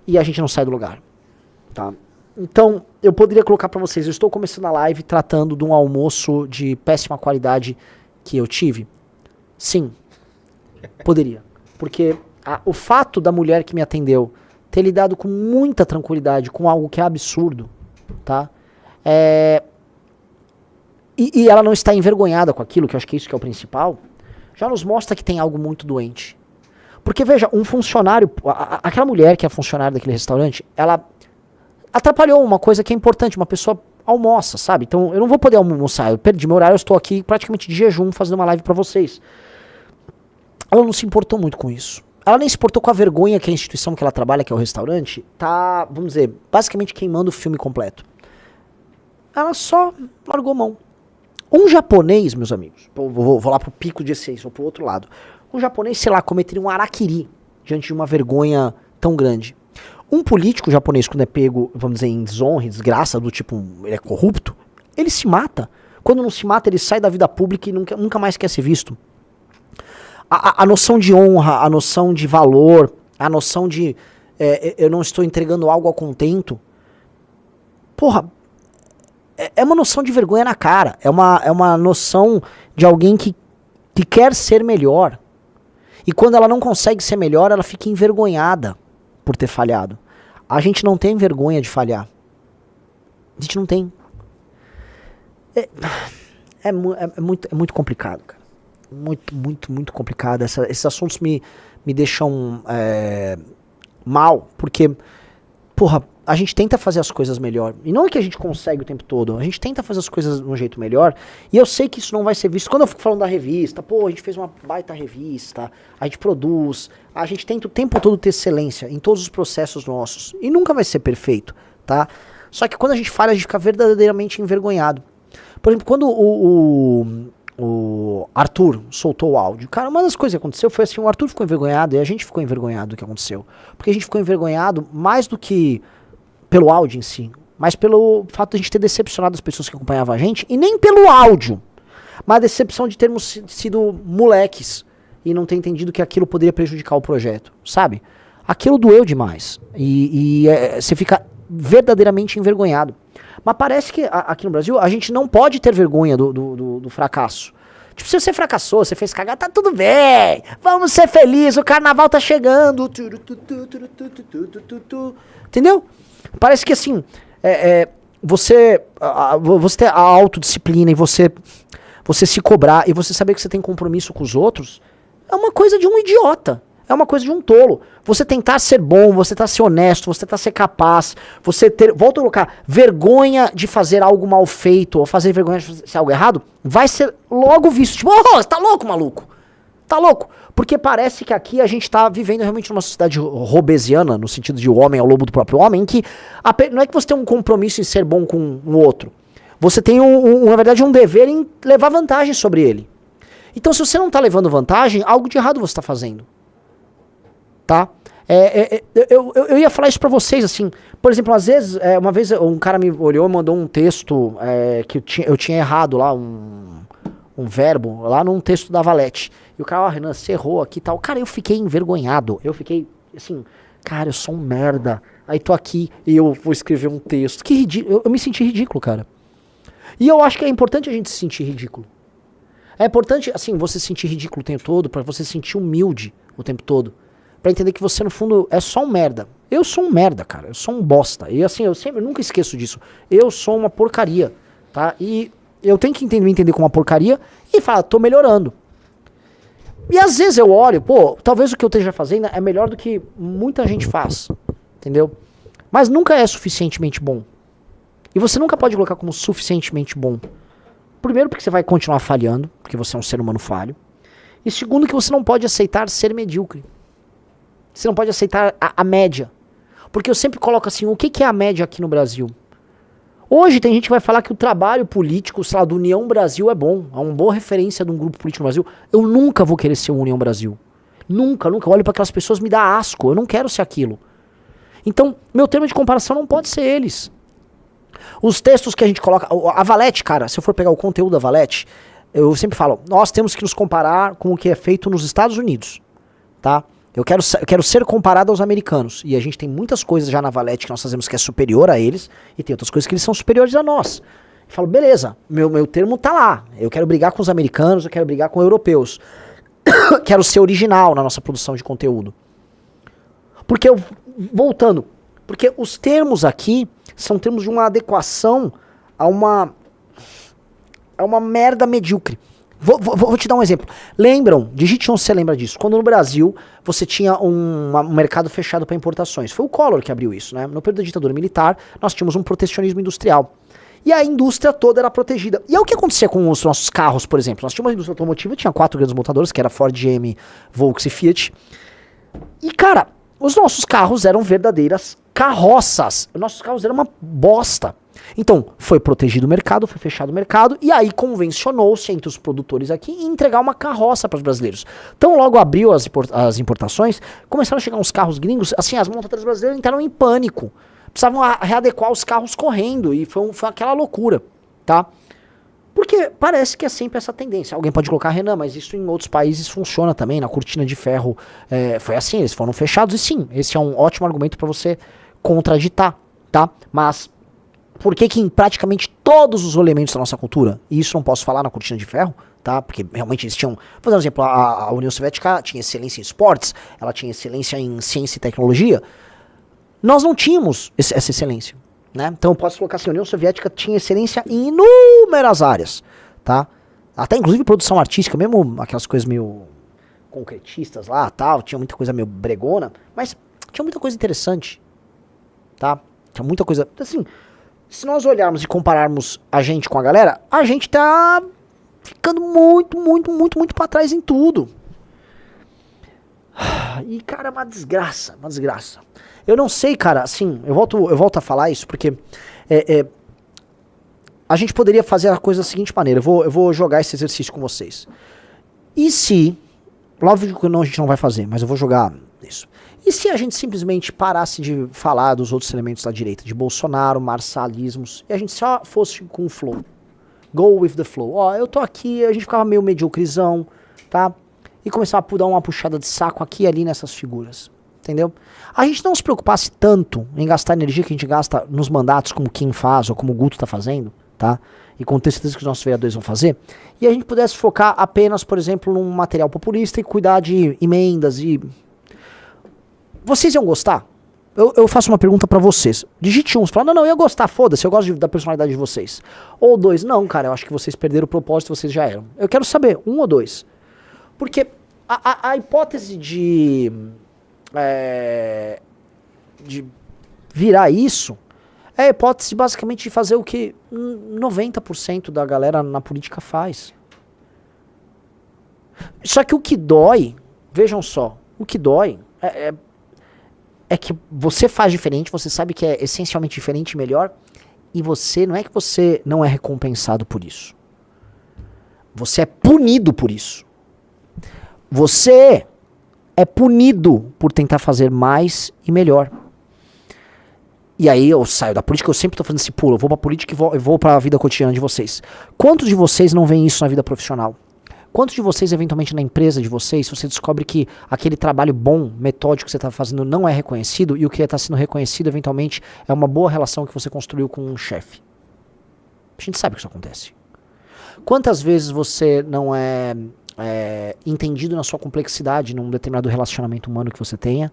e a gente não sai do lugar, tá? Então, eu poderia colocar pra vocês, eu estou começando a live tratando de um almoço de péssima qualidade que eu tive? Sim, poderia, porque o fato da mulher que me atendeu ter lidado com muita tranquilidade com algo que é absurdo, tá? E ela não está envergonhada com aquilo, que eu acho que é isso que é o principal, já nos mostra que tem algo muito doente. Porque, veja, um funcionário, aquela mulher que é funcionária daquele restaurante, ela atrapalhou uma coisa que é importante, uma pessoa almoça, sabe? Então, eu não vou poder almoçar, eu perdi meu horário, eu estou aqui praticamente de jejum fazendo uma live pra vocês. Ela não se importou muito com isso. Ela nem se importou com a vergonha que a instituição que ela trabalha, que é o restaurante, tá, vamos dizer, basicamente queimando o filme completo. Ela só largou mão. Um japonês, meus amigos, vou lá pro pico de essência, ou pro outro lado. Um japonês, sei lá, cometeria um harakiri diante de uma vergonha tão grande. Um político japonês, quando é pego, vamos dizer, em desonra, em desgraça, do tipo, ele é corrupto, ele se mata. Quando não se mata, ele sai da vida pública e nunca mais quer ser visto. A noção de honra, a noção de valor, a noção de eu não estou entregando algo ao contento, porra, é uma noção de vergonha na cara. É uma noção de alguém que quer ser melhor. E quando ela não consegue ser melhor, ela fica envergonhada por ter falhado. A gente não tem vergonha de falhar. A gente não tem. É muito complicado, cara. Muito complicado. Esses assuntos me deixam mal, porque porra, a gente tenta fazer as coisas melhor. E não é que a gente consegue o tempo todo. A gente tenta fazer as coisas de um jeito melhor. E eu sei que isso não vai ser visto. Quando eu fico falando da revista, pô, a gente fez uma baita revista, a gente produz, a gente tenta o tempo todo ter excelência em todos os processos nossos. E nunca vai ser perfeito, tá? Só que quando a gente falha, a gente fica verdadeiramente envergonhado. Por exemplo, quando o Arthur soltou o áudio. Cara, uma das coisas que aconteceu foi assim, o Arthur ficou envergonhado e a gente ficou envergonhado do que aconteceu. Porque a gente ficou envergonhado mais do que pelo áudio em si, mas pelo fato de a gente ter decepcionado as pessoas que acompanhavam a gente, e nem pelo áudio, mas a decepção de termos sido moleques e não ter entendido que aquilo poderia prejudicar o projeto, sabe? Aquilo doeu demais e você fica verdadeiramente envergonhado. Mas parece que aqui no Brasil a gente não pode ter vergonha do fracasso. Tipo, se você fracassou, você fez cagar, tá tudo bem, vamos ser felizes, o carnaval tá chegando. Entendeu? Parece que assim, você ter a autodisciplina e você se cobrar e você saber que você tem compromisso com os outros é uma coisa de um idiota. É uma coisa de um tolo. Você tentar ser bom, você tentar ser honesto, você tentar ser capaz, você ter, volta a colocar, vergonha de fazer algo mal feito, ou fazer vergonha de fazer algo errado, vai ser logo visto. Tipo, oh, você tá louco, maluco? Tá louco? Porque parece que aqui a gente tá vivendo realmente numa sociedade robesiana, no sentido de o homem é o lobo do próprio homem, em que não é que você tem um compromisso em ser bom com o outro. Você tem, na verdade, um dever em levar vantagem sobre ele. Então, se você não tá levando vantagem, algo de errado você tá fazendo. Tá? Eu ia falar isso pra vocês, assim, por exemplo, às vezes, uma vez um cara me olhou e mandou um texto que eu tinha errado lá, um verbo, lá num texto da Valete. E o cara, Renan, você errou aqui e tal. Cara, eu fiquei envergonhado, eu fiquei, assim, cara, eu sou um merda. Aí tô aqui e eu vou escrever um texto. Que ridículo, eu me senti ridículo, cara. E eu acho que é importante a gente se sentir ridículo. É importante, assim, você se sentir ridículo o tempo todo, pra você se sentir humilde o tempo todo. Pra entender que você, no fundo, é só um merda. Eu sou um merda, cara. Eu sou um bosta. E assim, eu nunca esqueço disso. Eu sou uma porcaria, tá? E eu tenho que me entender como uma porcaria e falar, tô melhorando. E às vezes eu olho, pô, talvez o que eu esteja fazendo é melhor do que muita gente faz. Entendeu? Mas nunca é suficientemente bom. E você nunca pode colocar como suficientemente bom. Primeiro, porque você vai continuar falhando, porque você é um ser humano falho. E segundo, que você não pode aceitar ser medíocre. Você não pode aceitar a média. Porque eu sempre coloco assim, o que é a média aqui no Brasil? Hoje tem gente que vai falar que o trabalho político, sei lá, do União Brasil é bom. É uma boa referência de um grupo político no Brasil. Eu nunca vou querer ser o União Brasil. Nunca, nunca. Eu olho para aquelas pessoas, me dá asco. Eu não quero ser aquilo. Então, meu termo de comparação não pode ser eles. Os textos que a gente coloca... A Valete, cara, se eu for pegar o conteúdo da Valete, eu sempre falo, nós temos que nos comparar com o que é feito nos Estados Unidos. Tá? Eu quero ser comparado aos americanos. E a gente tem muitas coisas já na Valete que nós fazemos que é superior a eles. E tem outras coisas que eles são superiores a nós. Eu falo, beleza, meu termo tá lá. Eu quero brigar com os americanos, eu quero brigar com os europeus. Quero ser original na nossa produção de conteúdo. Porque, voltando, porque os termos aqui são termos de uma adequação a uma merda medíocre. Vou te dar um exemplo. Lembram, digite onde você lembra disso. Quando no Brasil você tinha um mercado fechado para importações. Foi o Collor que abriu isso, né? No período da ditadura militar, nós tínhamos um protecionismo industrial. E a indústria toda era protegida. E é o que acontecia com os nossos carros, por exemplo. Nós tínhamos uma indústria automotiva, tinha 4 grandes montadoras, que era Ford, GM, Volkswagen e Fiat. E, cara, os nossos carros eram verdadeiras carroças. Os nossos carros eram uma bosta. Então, foi protegido o mercado, foi fechado o mercado, e aí convencionou-se entre os produtores aqui em entregar uma carroça para os brasileiros. Então, logo abriu as importações, começaram a chegar uns carros gringos, assim, as montadoras brasileiras entraram em pânico. Precisavam readequar os carros correndo, e foi aquela loucura, tá? Porque parece que é sempre essa tendência. Alguém pode colocar, Renan, mas isso em outros países funciona também, na cortina de ferro foi assim, eles foram fechados, e sim, esse é um ótimo argumento para você contraditar, tá? Mas por que em praticamente todos os elementos da nossa cultura, e isso não posso falar na cortina de ferro, tá? Porque realmente eles tinham, vou dar um exemplo, a União Soviética tinha excelência em esportes, ela tinha excelência em ciência e tecnologia, nós não tínhamos essa excelência, né? Então eu posso colocar assim, a União Soviética tinha excelência em inúmeras áreas, tá? Até inclusive produção artística, mesmo aquelas coisas meio concretistas lá, tal, tinha muita coisa meio bregona, mas tinha muita coisa interessante. tá? Tem muita coisa... Assim, se nós olharmos e compararmos a gente com a galera, a gente tá ficando muito pra trás em tudo. E, cara, é uma desgraça, uma desgraça. Eu não sei, cara, assim, eu volto a falar isso, porque a gente poderia fazer a coisa da seguinte maneira, eu vou jogar esse exercício com vocês. E se, óbvio que não, a gente não vai fazer, mas eu vou jogar isso. E se a gente simplesmente parasse de falar dos outros elementos da direita, de Bolsonaro, marçalismos, e a gente só fosse com o flow, go with the flow. Ó, eu tô aqui, a gente ficava meio mediocrizão, tá? E começava a dar uma puxada de saco aqui e ali nessas figuras, entendeu? A gente não se preocupasse tanto em gastar energia que a gente gasta nos mandatos como quem faz ou como o Guto tá fazendo, tá? E com certeza que os nossos vereadores vão fazer, e a gente pudesse focar apenas, por exemplo, num material populista e cuidar de emendas e... Vocês iam gostar? Eu faço uma pergunta pra vocês. Digite um, você fala, não, eu ia gostar, foda-se, eu gosto da personalidade de vocês. Ou dois, não, cara, eu acho que vocês perderam o propósito, vocês já eram. Eu quero saber, um ou dois. Porque a hipótese de virar isso é a hipótese basicamente de fazer o que 90% da galera na política faz. Só que o que dói, vejam só, o que dói é que você faz diferente, você sabe que é essencialmente diferente e melhor, e você, não é que você não é recompensado por isso. Você é punido por isso. Você é punido por tentar fazer mais e melhor. E aí eu saio da política, eu sempre tô fazendo esse pulo, eu vou pra política e vou pra vida cotidiana de vocês. Quantos de vocês não veem isso na vida profissional? Quantos de vocês, eventualmente, na empresa de vocês, você descobre que aquele trabalho bom, metódico que você está fazendo não é reconhecido e o que está sendo reconhecido, eventualmente, é uma boa relação que você construiu com um chefe? A gente sabe que isso acontece. Quantas vezes você não é entendido na sua complexidade num determinado relacionamento humano que você tenha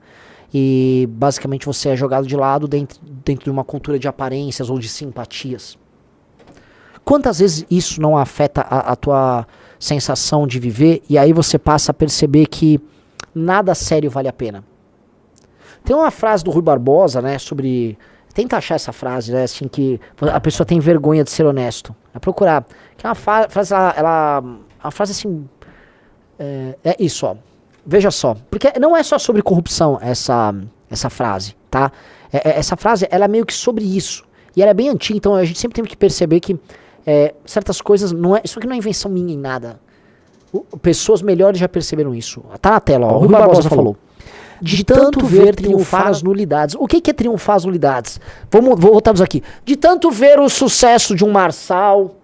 e, basicamente, você é jogado de lado dentro de uma cultura de aparências ou de simpatias? Quantas vezes isso não afeta a tua sensação de viver, e aí você passa a perceber que nada sério vale a pena? Tem uma frase do Rui Barbosa, né, sobre... Tenta achar essa frase, né, assim, que a pessoa tem vergonha de ser honesto. É procurar. Que é uma frase, uma frase assim... É isso, ó. Veja só. Porque não é só sobre corrupção essa frase, tá? Essa frase, ela é meio que sobre isso. E ela é bem antiga, então a gente sempre tem que perceber que certas coisas, isso aqui não é invenção minha em nada. Pessoas melhores já perceberam isso. Tá na tela, ó. O Rui Barbosa falou. De tanto ver triunfar as nulidades. O que é triunfar as nulidades? Vou voltarmos aqui. De tanto ver o sucesso de um Marçal,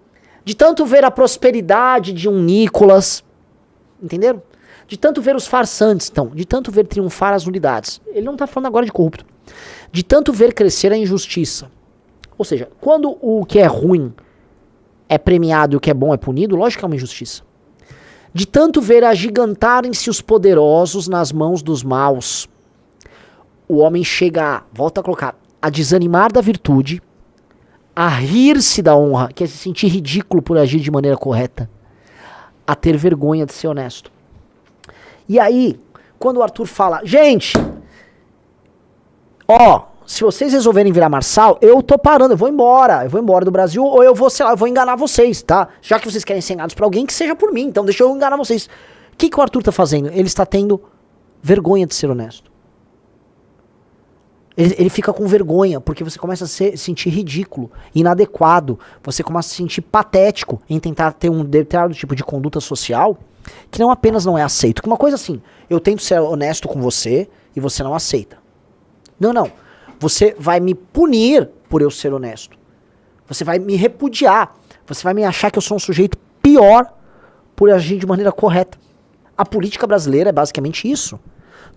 de tanto ver a prosperidade de um Nicolas, entenderam? De tanto ver os farsantes, então, de tanto ver triunfar as nulidades. Ele não tá falando agora de corrupto. De tanto ver crescer a injustiça. Ou seja, quando o que é ruim é premiado e o que é bom é punido, lógico que é uma injustiça. De tanto ver agigantarem-se os poderosos nas mãos dos maus, o homem chega volta a colocar, a desanimar da virtude, a rir-se da honra, que é se sentir ridículo por agir de maneira correta, a ter vergonha de ser honesto. E aí, quando o Arthur fala, gente, ó, se vocês resolverem virar Marçal, eu tô parando, eu vou embora do Brasil, ou eu vou, sei lá, eu vou enganar vocês, tá? Já que vocês querem ser enganados por alguém, que seja por mim, então deixa eu enganar vocês. O que o Arthur tá fazendo? Ele está tendo vergonha de ser honesto. Ele fica com vergonha, porque você começa a se sentir ridículo, inadequado, você começa a se sentir patético em tentar ter um determinado tipo de conduta social que não apenas não é aceito. Uma coisa assim, eu tento ser honesto com você e você não aceita. Não. Você vai me punir por eu ser honesto. Você vai me repudiar. Você vai me achar que eu sou um sujeito pior por agir de maneira correta. A política brasileira é basicamente isso.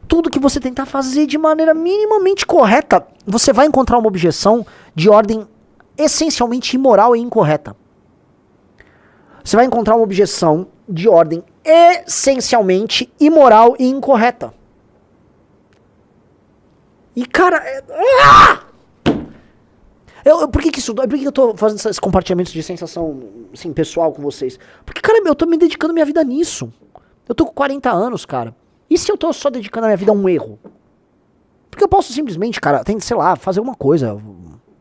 Tudo que você tentar fazer de maneira minimamente correta, você vai encontrar uma objeção de ordem essencialmente imoral e incorreta. Você vai encontrar uma objeção de ordem essencialmente imoral e incorreta. E, cara... Por que eu tô fazendo esses compartilhamentos de sensação assim, pessoal com vocês? Porque, cara, eu tô me dedicando minha vida nisso. Eu tô com 40 anos, cara. E se eu tô só dedicando a minha vida a um erro? Porque eu posso simplesmente, cara, tem que, sei lá, fazer uma coisa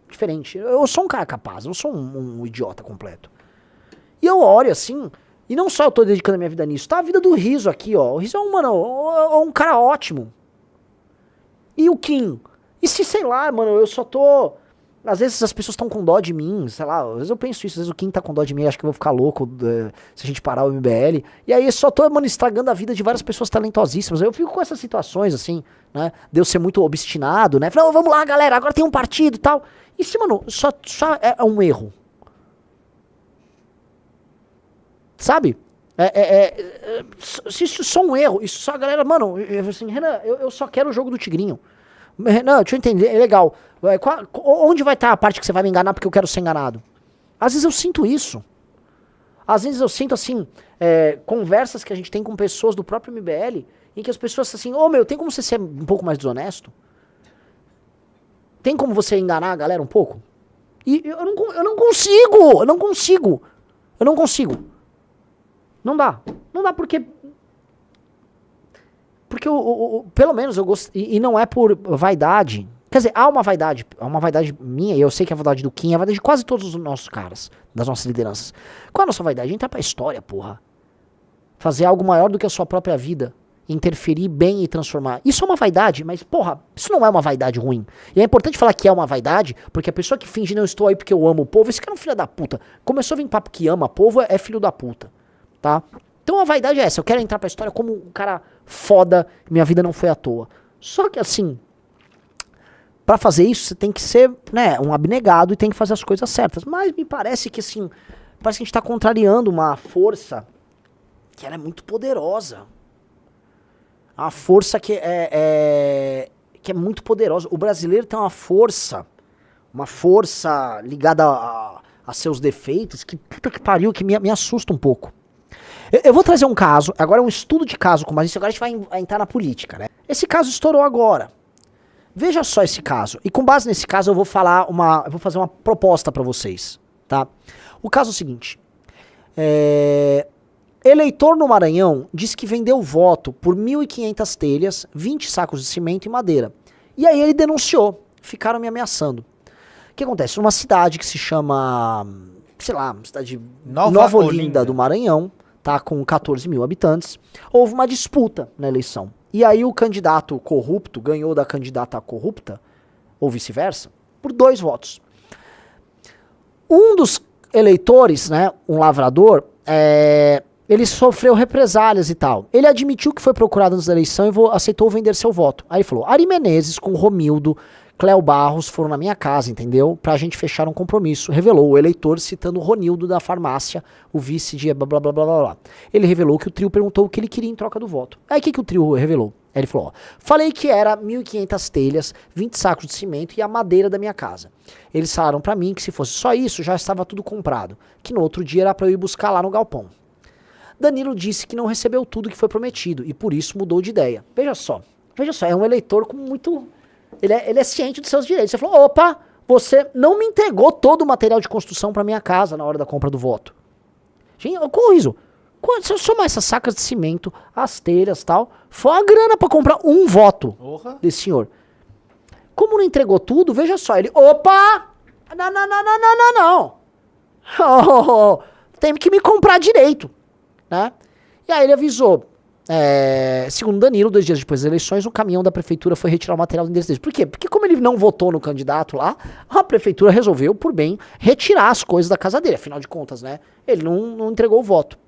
diferente. Eu sou um cara capaz, eu não sou um idiota completo. E eu olho assim, e não só eu tô dedicando a minha vida nisso, tá a vida do Rizzo aqui, ó. O Rizzo é um cara ótimo. E o Kim? E se, sei lá, mano, eu só tô... Às vezes as pessoas estão com dó de mim, sei lá, às vezes eu penso isso, às vezes o Kim tá com dó de mim, acho que eu vou ficar louco se a gente parar o MBL. E aí eu só tô, mano, estragando a vida de várias pessoas talentosíssimas. Eu fico com essas situações, assim, né, de eu ser muito obstinado, né, falar, vamos lá, galera, agora tem um partido e tal. Isso, mano, só é um erro. Sabe? Se isso só um erro, isso só, galera, mano, assim, Renan, eu só quero o jogo do Tigrinho. Renan, deixa eu entender, é legal. Onde vai estar a parte que você vai me enganar porque eu quero ser enganado? Às vezes eu sinto isso. Às vezes eu sinto, assim, conversas que a gente tem com pessoas do próprio MBL, em que as pessoas assim, meu, tem como você ser um pouco mais desonesto? Tem como você enganar a galera um pouco? E eu não consigo. Não dá porque pelo menos eu gosto, e não é por vaidade. Quer dizer, há uma vaidade minha, e eu sei que é a vaidade do Kim, é a vaidade de quase todos os nossos caras, das nossas lideranças. Qual é a nossa vaidade? Entrar pra história, porra. Fazer algo maior do que a sua própria vida. Interferir bem e transformar. Isso é uma vaidade, mas, porra, isso não é uma vaidade ruim. E é importante falar que é uma vaidade, porque a pessoa que finge, não, eu estou aí porque eu amo o povo, esse cara é um filho da puta. Começou a vir papo que ama o povo, é filho da puta. Tá? Então a vaidade é essa, eu quero entrar pra história como um cara foda, minha vida não foi à toa. Só que assim, pra fazer isso você tem que ser, né, um abnegado e tem que fazer as coisas certas. Mas me parece que assim, parece que a gente tá contrariando uma força que ela é muito poderosa. Uma força que é muito poderosa. O brasileiro tem uma força ligada a seus defeitos, que puta que pariu, que me assusta um pouco. Eu vou trazer um caso, agora é um estudo de caso, mas isso agora a gente vai entrar na política, né? Esse caso estourou agora. Veja só esse caso. E com base nesse caso eu vou fazer uma proposta pra vocês, tá? O caso é o seguinte. Eleitor no Maranhão diz que vendeu voto por 1.500 telhas, 20 sacos de cimento e madeira. E aí ele denunciou. Ficaram me ameaçando. O que acontece? Numa cidade que se chama, sei lá, cidade Nova Olinda do Maranhão, tá com 14 mil habitantes, houve uma disputa na eleição. E aí o candidato corrupto ganhou da candidata corrupta, ou vice-versa, por 2 votos. Um dos eleitores, né, um lavrador, ele sofreu represálias e tal. Ele admitiu que foi procurado antes da eleição e aceitou vender seu voto. Aí ele falou, Ari Menezes com Romildo, Cléo Barros foram na minha casa, entendeu? Pra gente fechar um compromisso. Revelou o eleitor citando o Ronildo da farmácia, o vice de blá blá blá blá blá. Ele revelou que o trio perguntou o que ele queria em troca do voto. Aí o que o trio revelou? Aí ele falou, falei que era 1.500 telhas, 20 sacos de cimento e a madeira da minha casa. Eles falaram pra mim que se fosse só isso, já estava tudo comprado. Que no outro dia era pra eu ir buscar lá no galpão. Danilo disse que não recebeu tudo que foi prometido e por isso mudou de ideia. Veja só, é um eleitor com muito... Ele é ciente dos seus direitos. Você falou, opa, você não me entregou todo o material de construção pra minha casa na hora da compra do voto. Gente, corrijo. Se eu somar essas sacas de cimento, as telhas e tal, foi a grana pra comprar um voto desse senhor. Como não entregou tudo, veja só, ele, opa, não. Tem que me comprar direito, né? E aí ele avisou, segundo Danilo, 2 dias depois das eleições, um caminhão da prefeitura foi retirar o material do endereço dele. Por quê? Porque como ele não votou no candidato lá, a prefeitura resolveu, por bem, retirar as coisas da casa dele. Afinal de contas, né? Ele não entregou o voto.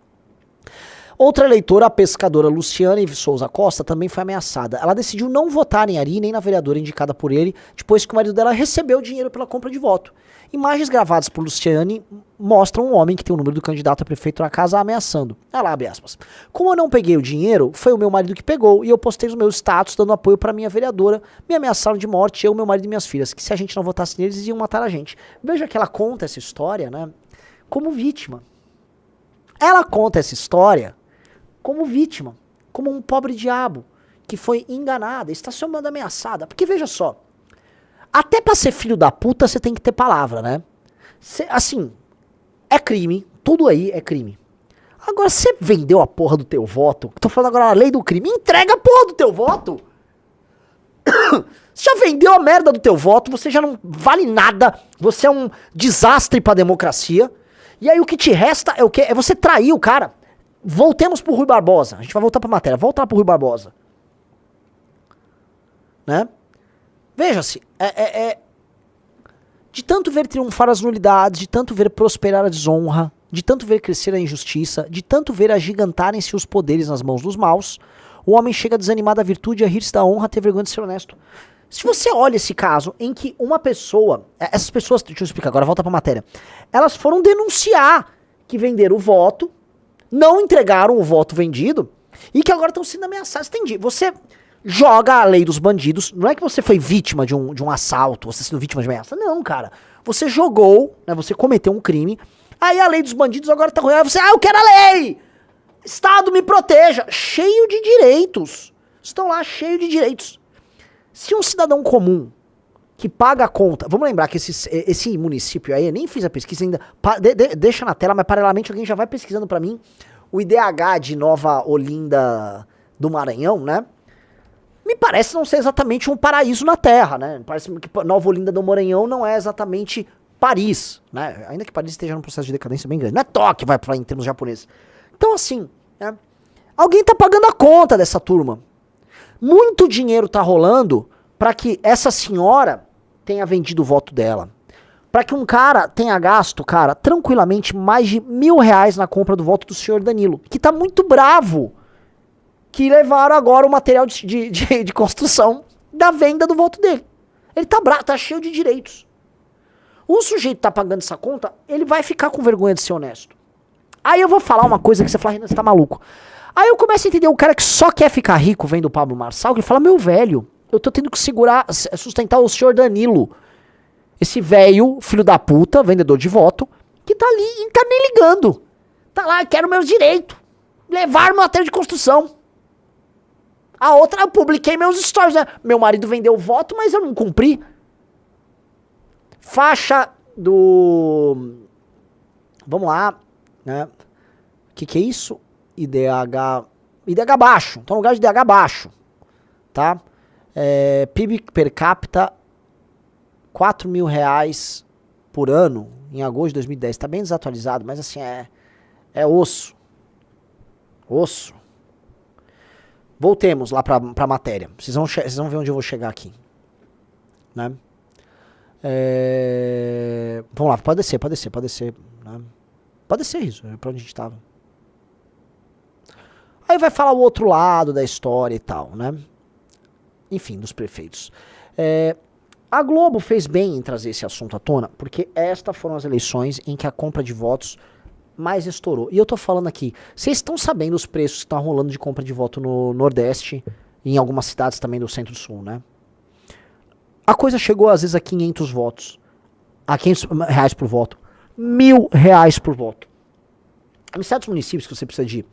Outra eleitora, a pescadora Luciane Souza Costa, também foi ameaçada. Ela decidiu não votar em Ari nem na vereadora indicada por ele, depois que o marido dela recebeu dinheiro pela compra de voto. Imagens gravadas por Luciane mostram um homem que tem o número do candidato a prefeito na casa ameaçando. Ela abre aspas. Como eu não peguei o dinheiro, foi o meu marido que pegou e eu postei nos meus status dando apoio pra minha vereadora. Me ameaçaram de morte, eu, meu marido e minhas filhas, que se a gente não votasse neles, eles iam matar a gente. Veja que ela conta essa história, né, como vítima. Ela conta essa história como vítima, como um pobre diabo que foi enganada, está sendo ameaçada. Porque veja só, até pra ser filho da puta você tem que ter palavra, né? Assim, é crime, tudo aí é crime. Agora, você vendeu a porra do teu voto, tô falando agora a lei do crime, entrega a porra do teu voto. Você já vendeu a merda do teu voto, você já não vale nada, você é um desastre pra democracia. E aí o que te resta é o quê? É você trair o cara. Voltemos pro Rui Barbosa. A gente vai voltar pra matéria. Volta lá pro Rui Barbosa. Né? Veja-se, de tanto ver triunfar as nulidades, de tanto ver prosperar a desonra, de tanto ver crescer a injustiça, de tanto ver agigantarem-se os poderes nas mãos dos maus, o homem chega a desanimar da virtude, a rir-se da honra, a ter vergonha de ser honesto. Se você olha esse caso em que uma pessoa, essas pessoas, deixa eu explicar agora, volta pra matéria, elas foram denunciar que venderam o voto, não entregaram o voto vendido, e que agora estão sendo ameaçados. Entendi. Você joga a lei dos bandidos, não é que você foi vítima de um assalto, você sendo vítima de ameaça, não, cara. Você jogou, né, você cometeu um crime, aí a lei dos bandidos agora tá ruim, aí você, eu quero a lei! Estado me proteja! Cheio de direitos. Estão lá cheio de direitos. Se um cidadão comum que paga a conta, vamos lembrar que esse município aí, eu nem fiz a pesquisa ainda, deixa na tela, mas paralelamente alguém já vai pesquisando pra mim, o IDH de Nova Olinda do Maranhão, né? Me parece não ser exatamente um paraíso na Terra, né? Parece que Nova Olinda do Maranhão não é exatamente Paris, né? Ainda que Paris esteja num processo de decadência bem grande. Não é Tóquio, vai falar em termos japoneses. Então assim, né? Alguém tá pagando a conta dessa turma. Muito dinheiro tá rolando para que essa senhora tenha vendido o voto dela. Para que um cara tenha gasto, cara, tranquilamente mais de R$1.000 na compra do voto do senhor Danilo. Que tá muito bravo. Que levaram agora o material de construção da venda do voto dele. Ele tá bravo, tá cheio de direitos. O sujeito tá pagando essa conta, ele vai ficar com vergonha de ser honesto. Aí eu vou falar uma coisa que você fala, Renan, você tá maluco. Aí eu começo a entender o cara que só quer ficar rico vendo o Pablo Marçal, que fala, meu velho, eu tô tendo que sustentar o senhor Danilo. Esse velho, filho da puta, vendedor de voto, que tá ali e tá nem ligando. Tá lá, quero meus direitos. Levar matéria de construção. A outra, eu publiquei meus stories, né? Meu marido vendeu o voto, mas eu não cumpri. Faixa do... Vamos lá, né? O que é isso? IDH baixo. Então, no lugar de IDH baixo. Tá? PIB per capita, R$4.000 por ano, em agosto de 2010. Tá bem desatualizado, mas assim, é osso. Osso. Voltemos lá pra matéria. Vocês vão ver onde eu vou chegar aqui. Né? Vamos lá, pode descer. Né? Pode descer isso, é pra onde a gente tava. Aí vai falar o outro lado da história e tal, né? Enfim, dos prefeitos. A Globo fez bem em trazer esse assunto à tona, porque estas foram as eleições em que a compra de votos mais estourou. E eu tô falando aqui, vocês estão sabendo os preços que estão rolando de compra de voto no Nordeste e em algumas cidades também do Centro-Sul, né? A coisa chegou às vezes a 500 votos. A R$500 por voto. R$1.000 por voto. Em certos municípios que você precisa de...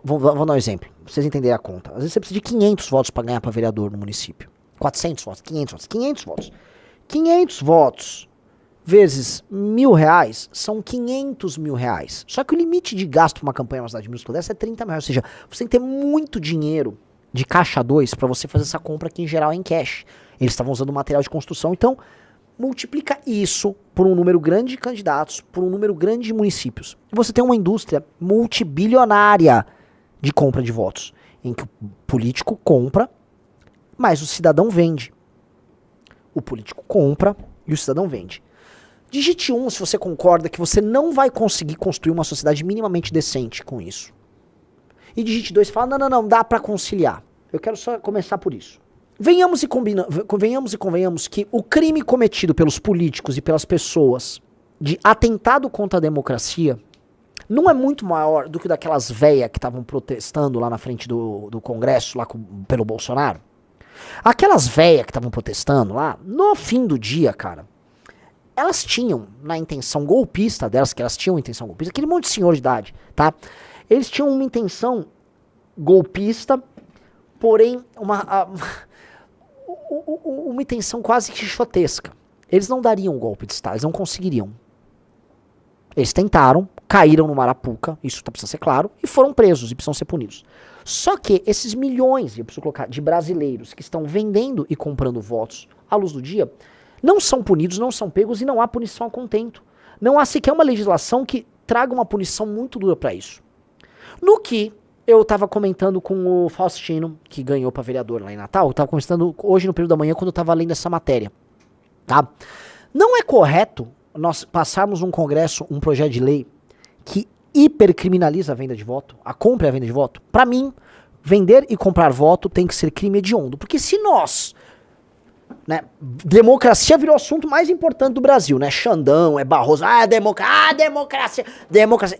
Vou dar um exemplo, pra vocês entenderem a conta. Às vezes você precisa de 500 votos pra ganhar pra vereador no município. 400 votos, 500 votos, 500 votos. 500 votos vezes R$1.000 são R$500.000. Só que o limite de gasto pra uma campanha numa cidade minúscula dessa é R$30.000. Ou seja, você tem que ter muito dinheiro de caixa 2 pra você fazer essa compra que em geral é em cash. Eles estavam usando material de construção, então multiplica isso por um número grande de candidatos, por um número grande de municípios. E você tem uma indústria multibilionária de compra de votos, em que o político compra, mas o cidadão vende. O político compra e o cidadão vende. Digite 1 se você concorda que você não vai conseguir construir uma sociedade minimamente decente com isso. E digite 2 e fala, não, dá pra conciliar. Eu quero só começar por isso. Venhamos e convenhamos que o crime cometido pelos políticos e pelas pessoas de atentado contra a democracia não é muito maior do que daquelas véias que estavam protestando lá na frente do Congresso, lá pelo Bolsonaro. Aquelas véias que estavam protestando lá, no fim do dia, cara, elas tinham, na intenção golpista delas, que elas tinham intenção golpista, aquele monte de senhor de idade, tá? Eles tinham uma intenção golpista, porém uma intenção quase quixotesca. Eles não dariam um golpe de Estado, eles não conseguiriam. Eles tentaram, caíram no Marapuca, isso precisa ser claro, e foram presos e precisam ser punidos. Só que esses milhões, eu preciso colocar, de brasileiros que estão vendendo e comprando votos à luz do dia, não são punidos, não são pegos e não há punição a contento. Não há sequer uma legislação que traga uma punição muito dura para isso. No que eu tava comentando com o Faustino, que ganhou pra vereador lá em Natal, eu tava conversando hoje no período da manhã quando eu tava lendo essa matéria, tá? Não é correto nós passarmos num congresso um projeto de lei que hipercriminaliza a venda de voto, a compra e a venda de voto. Pra mim, vender e comprar voto tem que ser crime hediondo, porque se nós, né, democracia virou o assunto mais importante do Brasil, né? Xandão, é Barroso, democracia.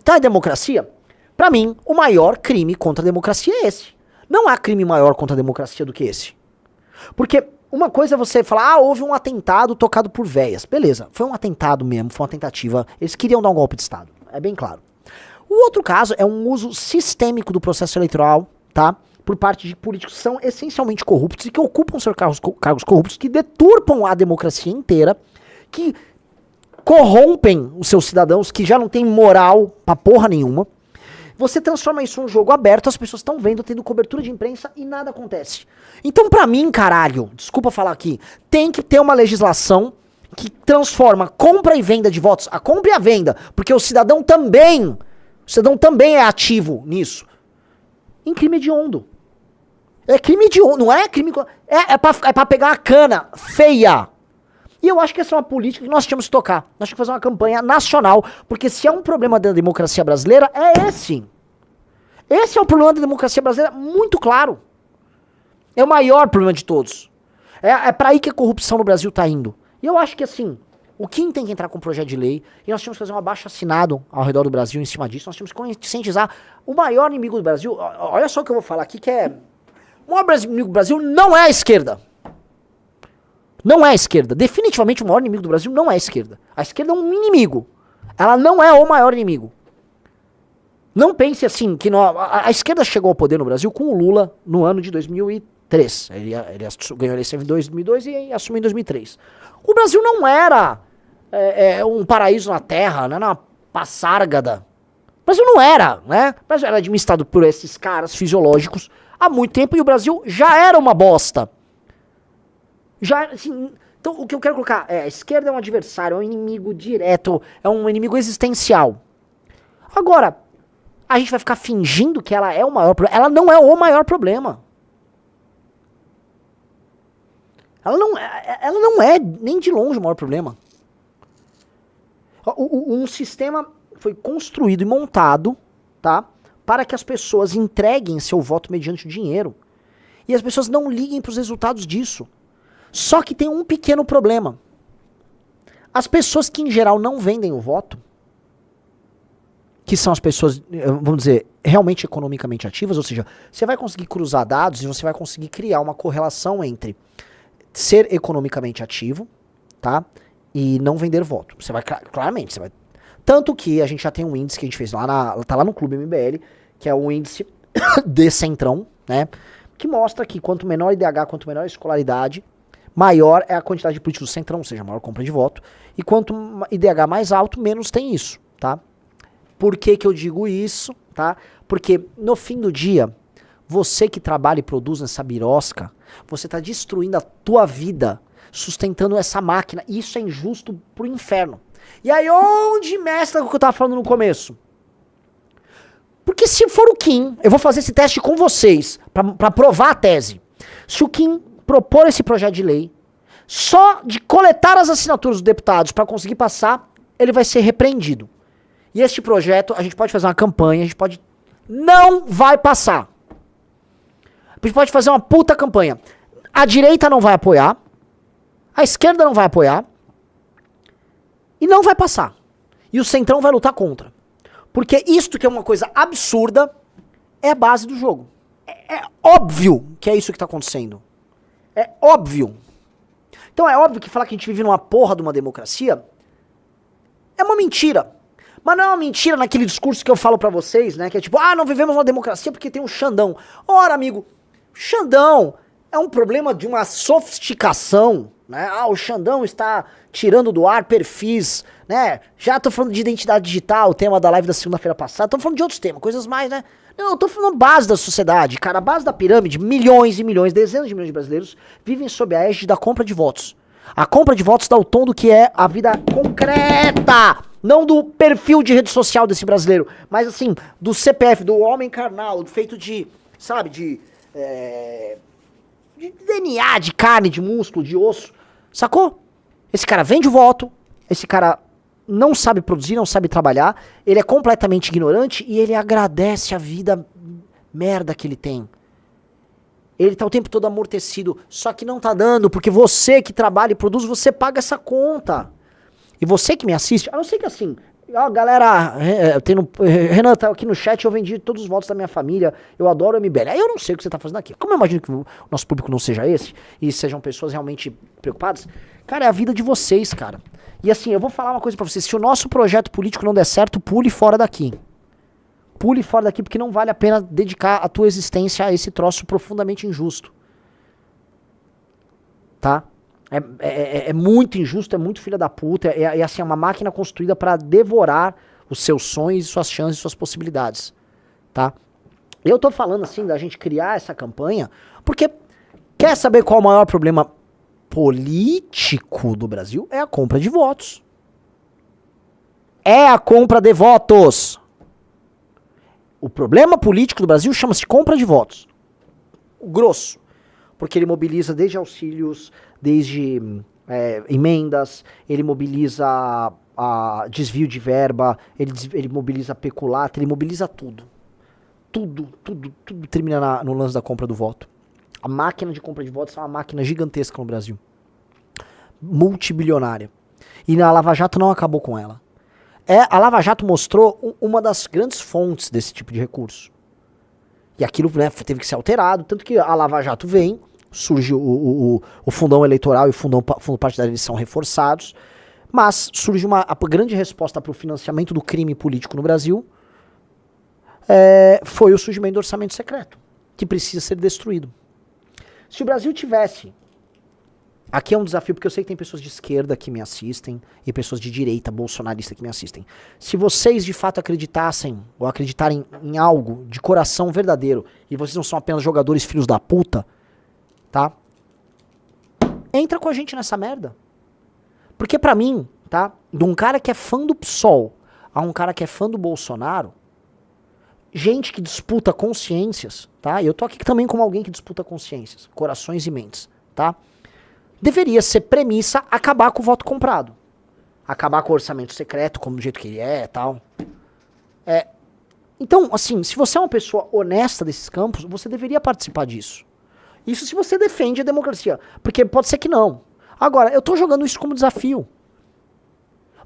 Então é democracia? Pra mim, o maior crime contra a democracia é esse. Não há crime maior contra a democracia do que esse. Porque uma coisa é você falar, houve um atentado tocado por véias. Beleza, foi um atentado mesmo, foi uma tentativa. Eles queriam dar um golpe de Estado, é bem claro. O outro caso é um uso sistêmico do processo eleitoral, tá? Por parte de políticos que são essencialmente corruptos e que ocupam seus cargos corruptos, que deturpam a democracia inteira, que corrompem os seus cidadãos, que já não tem moral pra porra nenhuma. Você transforma isso num jogo aberto, as pessoas estão vendo, tendo cobertura de imprensa e nada acontece. Então, pra mim, caralho, desculpa falar aqui, tem que ter uma legislação que transforma compra e venda de votos, a compra e a venda, porque o cidadão também é ativo nisso, em crime hediondo. É crime hediondo, não é crime... É pra pegar a cana feia. E eu acho que essa é uma política que nós tínhamos que tocar. Nós tínhamos que fazer uma campanha nacional, porque se é um problema da democracia brasileira, é esse. Esse é o problema da democracia brasileira, muito claro. É o maior problema de todos. É pra aí que a corrupção no Brasil tá indo. E eu acho que assim, o Kim tem que entrar com um projeto de lei, e nós tínhamos que fazer um abaixo-assinado ao redor do Brasil em cima disso. Nós tínhamos que conscientizar o maior inimigo do Brasil. Olha só o que eu vou falar aqui, que é... O maior inimigo do Brasil não é a esquerda. Não é a esquerda. Definitivamente o maior inimigo do Brasil não é a esquerda. A esquerda é um inimigo. Ela não é o maior inimigo. Não pense assim, que a esquerda chegou ao poder no Brasil com o Lula no ano de 2003. Ele ganhou a eleição em 2002 e assumiu em 2003. O Brasil não era um paraíso na terra, não era uma passárgada. O Brasil não era, né? O Brasil era administrado por esses caras fisiológicos há muito tempo e o Brasil já era uma bosta. Já, assim, então o que eu quero colocar é, a esquerda é um adversário, é um inimigo direto, é um inimigo existencial. Agora, a gente vai ficar fingindo que ela é o maior problema. Ela não é o maior problema. Ela não é nem de longe o maior problema. Um sistema foi construído e montado, tá, para que as pessoas entreguem seu voto mediante o dinheiro. E as pessoas não liguem para os resultados disso. Só que tem um pequeno problema. As pessoas que em geral não vendem o voto, que são as pessoas, vamos dizer, realmente economicamente ativas, ou seja, você vai conseguir cruzar dados e você vai conseguir criar uma correlação entre ser economicamente ativo, tá, e não vender voto. Você vai, claramente, você vai... Tanto que a gente já tem um índice que a gente fez tá lá no Clube MBL, que é o índice de Centrão, né, que mostra que quanto menor IDH, quanto menor a escolaridade, maior é a quantidade de políticos do Centrão, ou seja, maior compra de voto. E quanto IDH mais alto, menos tem isso, tá? Por que que eu digo isso, tá? Porque no fim do dia, você que trabalha e produz nessa birosca, você tá destruindo a tua vida, sustentando essa máquina. E isso é injusto pro inferno. E aí onde mestra o que eu tava falando no começo? Porque se for o Kim, eu vou fazer esse teste com vocês, pra provar a tese. Se o Kim propor esse projeto de lei, só de coletar as assinaturas dos deputados para conseguir passar, ele vai ser repreendido. E este projeto, a gente pode fazer uma campanha, a gente pode... Não vai passar. A gente pode fazer uma puta campanha. A direita não vai apoiar, a esquerda não vai apoiar, e não vai passar. E o Centrão vai lutar contra. Porque isto que é uma coisa absurda, é a base do jogo. É óbvio que é isso que tá acontecendo. É óbvio. Então é óbvio que falar que a gente vive numa porra de uma democracia é uma mentira. Mas não é uma mentira naquele discurso que eu falo pra vocês, né? Que é tipo, não vivemos uma democracia porque tem um Xandão. Ora, amigo, Xandão é um problema de uma sofisticação Né? Ah, o Xandão está tirando do ar perfis, né? Já tô falando de identidade digital, o tema da live da segunda-feira passada. Tô falando de outros temas, coisas mais, né? Não, eu tô falando base da sociedade, cara. A base da pirâmide, milhões e milhões, dezenas de milhões de brasileiros vivem sob a égide da compra de votos. A compra de votos dá o tom do que é a vida concreta, não do perfil de rede social desse brasileiro, mas assim, do CPF, do homem carnal, feito de, sabe, de DNA, de carne, de músculo, de osso. Sacou? Esse cara vende o voto, esse cara não sabe produzir, não sabe trabalhar, ele é completamente ignorante e ele agradece a vida merda que ele tem. Ele tá o tempo todo amortecido, só que não tá dando, porque você que trabalha e produz, você paga essa conta. E você que me assiste, a não ser que assim, ó, galera, Renan tá aqui no chat, eu vendi todos os votos da minha família, eu adoro o MBL. Aí eu não sei o que você tá fazendo aqui. Como eu imagino que o nosso público não seja esse, e sejam pessoas realmente preocupadas, cara, é a vida de vocês, cara. E assim, eu vou falar uma coisa pra vocês, se o nosso projeto político não der certo, pule fora daqui. Pule fora daqui, porque não vale a pena dedicar a tua existência a esse troço profundamente injusto. Tá? É muito injusto, é muito filha da puta, assim, é uma máquina construída pra devorar os seus sonhos, suas chances, suas possibilidades. Tá? Eu tô falando assim da gente criar essa campanha, porque quer saber qual é o maior problema político do Brasil? É a compra de votos. É a compra de votos. O problema político do Brasil chama-se compra de votos. O grosso. Porque ele mobiliza desde auxílios, desde emendas, ele mobiliza desvio de verba, ele mobiliza peculata, ele mobiliza tudo. Tudo termina no lance da compra do voto. A máquina de compra de votos é uma máquina gigantesca no Brasil. Multibilionária. E na Lava Jato não acabou com ela. A Lava Jato mostrou uma das grandes fontes desse tipo de recurso. E aquilo, né, teve que ser alterado, tanto que a Lava Jato vem, surge o fundão eleitoral e o fundo partidário, eles são reforçados, mas surge a grande resposta para o financiamento do crime político no Brasil, foi o surgimento do orçamento secreto, que precisa ser destruído. Se o Brasil tivesse... Aqui é um desafio, porque eu sei que tem pessoas de esquerda que me assistem e pessoas de direita, bolsonarista, que me assistem. Se vocês de fato acreditassem ou acreditarem em algo de coração verdadeiro e vocês não são apenas jogadores filhos da puta, tá? Entra com a gente nessa merda. Porque pra mim, tá? De um cara que é fã do PSOL a um cara que é fã do Bolsonaro, gente que disputa consciências, tá? E eu tô aqui também como alguém que disputa consciências, corações e mentes, tá? Deveria ser premissa acabar com o voto comprado. Acabar com o orçamento secreto, como do jeito que ele é e tal. Então, assim, se você é uma pessoa honesta desses campos, você deveria participar disso. Isso se você defende a democracia. Porque pode ser que não. Agora, eu tô jogando isso como desafio.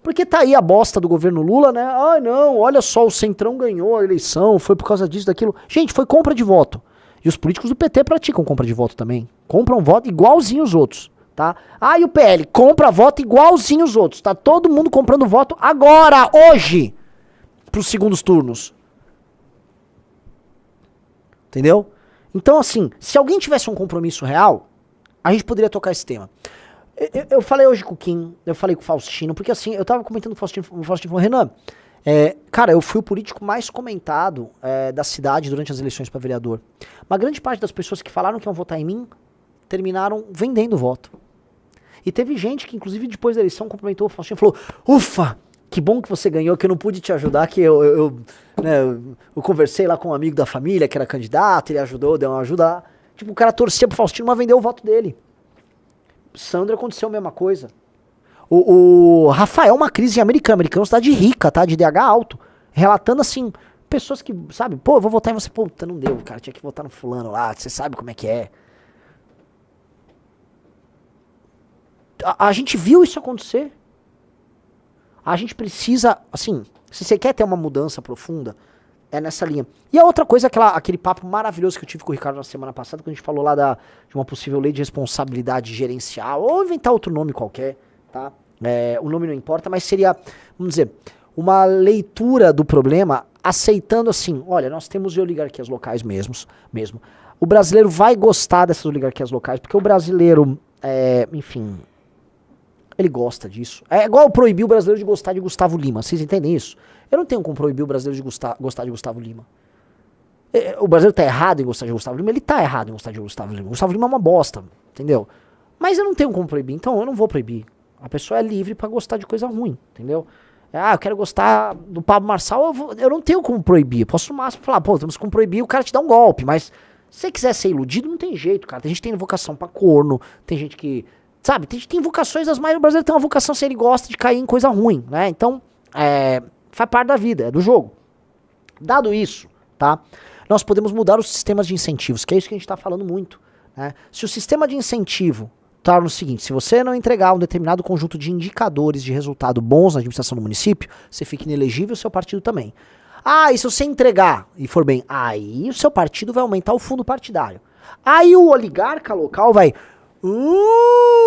Porque tá aí a bosta do governo Lula, né? Ah, não, olha só, o Centrão ganhou a eleição, foi por causa disso, daquilo. Gente, foi compra de voto. E os políticos do PT praticam compra de voto também. Compram voto igualzinho os outros. Tá? Ah, e o PL compra voto igualzinho os outros. Tá todo mundo comprando voto agora, hoje, pros segundos turnos. Entendeu? Então, assim, se alguém tivesse um compromisso real, a gente poderia tocar esse tema. Eu falei hoje com o Kim, eu falei com o Faustino, porque assim, eu tava comentando com o Faustino falou, Renan, cara, eu fui o político mais comentado da cidade durante as eleições para vereador. Uma grande parte das pessoas que falaram que iam votar em mim terminaram vendendo voto. E teve gente que, inclusive, depois da eleição, cumprimentou o Faustino e falou, ufa, que bom que você ganhou, que eu não pude te ajudar, que eu conversei lá com um amigo da família, que era candidato, ele ajudou, deu uma ajuda. Tipo, o cara torcia pro Faustino, mas vendeu o voto dele. Sandro aconteceu a mesma coisa. O Rafael, uma crise americana, americana, cidade rica, tá, de DH alto, relatando assim, pessoas que, sabe, pô, eu vou votar em você, puta, não deu, cara, tinha que votar no fulano lá, você sabe como é que é. A gente viu isso acontecer. A gente precisa, assim, se você quer ter uma mudança profunda, é nessa linha. E a outra coisa, aquele papo maravilhoso que eu tive com o Ricardo na semana passada, quando a gente falou lá de uma possível lei de responsabilidade gerencial, ou inventar outro nome qualquer, tá? O nome não importa, mas seria, vamos dizer, uma leitura do problema, aceitando assim, olha, nós temos oligarquias locais mesmo. O brasileiro vai gostar dessas oligarquias locais, porque o brasileiro, enfim, Ele gosta disso. É igual proibir o brasileiro de gostar de Gustavo Lima. Vocês entendem isso? Eu não tenho como proibir o brasileiro de gostar de Gustavo Lima. O brasileiro tá errado em gostar de Gustavo Lima? Ele tá errado em gostar de Gustavo Lima. Gustavo Lima é uma bosta, entendeu? Mas eu não tenho como proibir, então eu não vou proibir. A pessoa é livre pra gostar de coisa ruim, entendeu? Eu quero gostar do Pablo Marçal, eu não tenho como proibir. Eu posso no máximo falar, pô, temos como proibir, o cara te dá um golpe. Mas se você quiser ser iludido, não tem jeito, cara. Tem gente que tem vocação pra corno, tem gente que... Sabe, tem vocações, as maiores brasileiros têm uma vocação se ele gosta de cair em coisa ruim, né? Então, faz parte da vida, é do jogo. Dado isso, tá? Nós podemos mudar os sistemas de incentivos, que é isso que a gente tá falando muito, né? Se o sistema de incentivo torna o seguinte, se você não entregar um determinado conjunto de indicadores de resultado bons na administração do município, você fica inelegível, o seu partido também. E se você entregar e for bem, aí o seu partido vai aumentar o fundo partidário. Aí o oligarca local vai...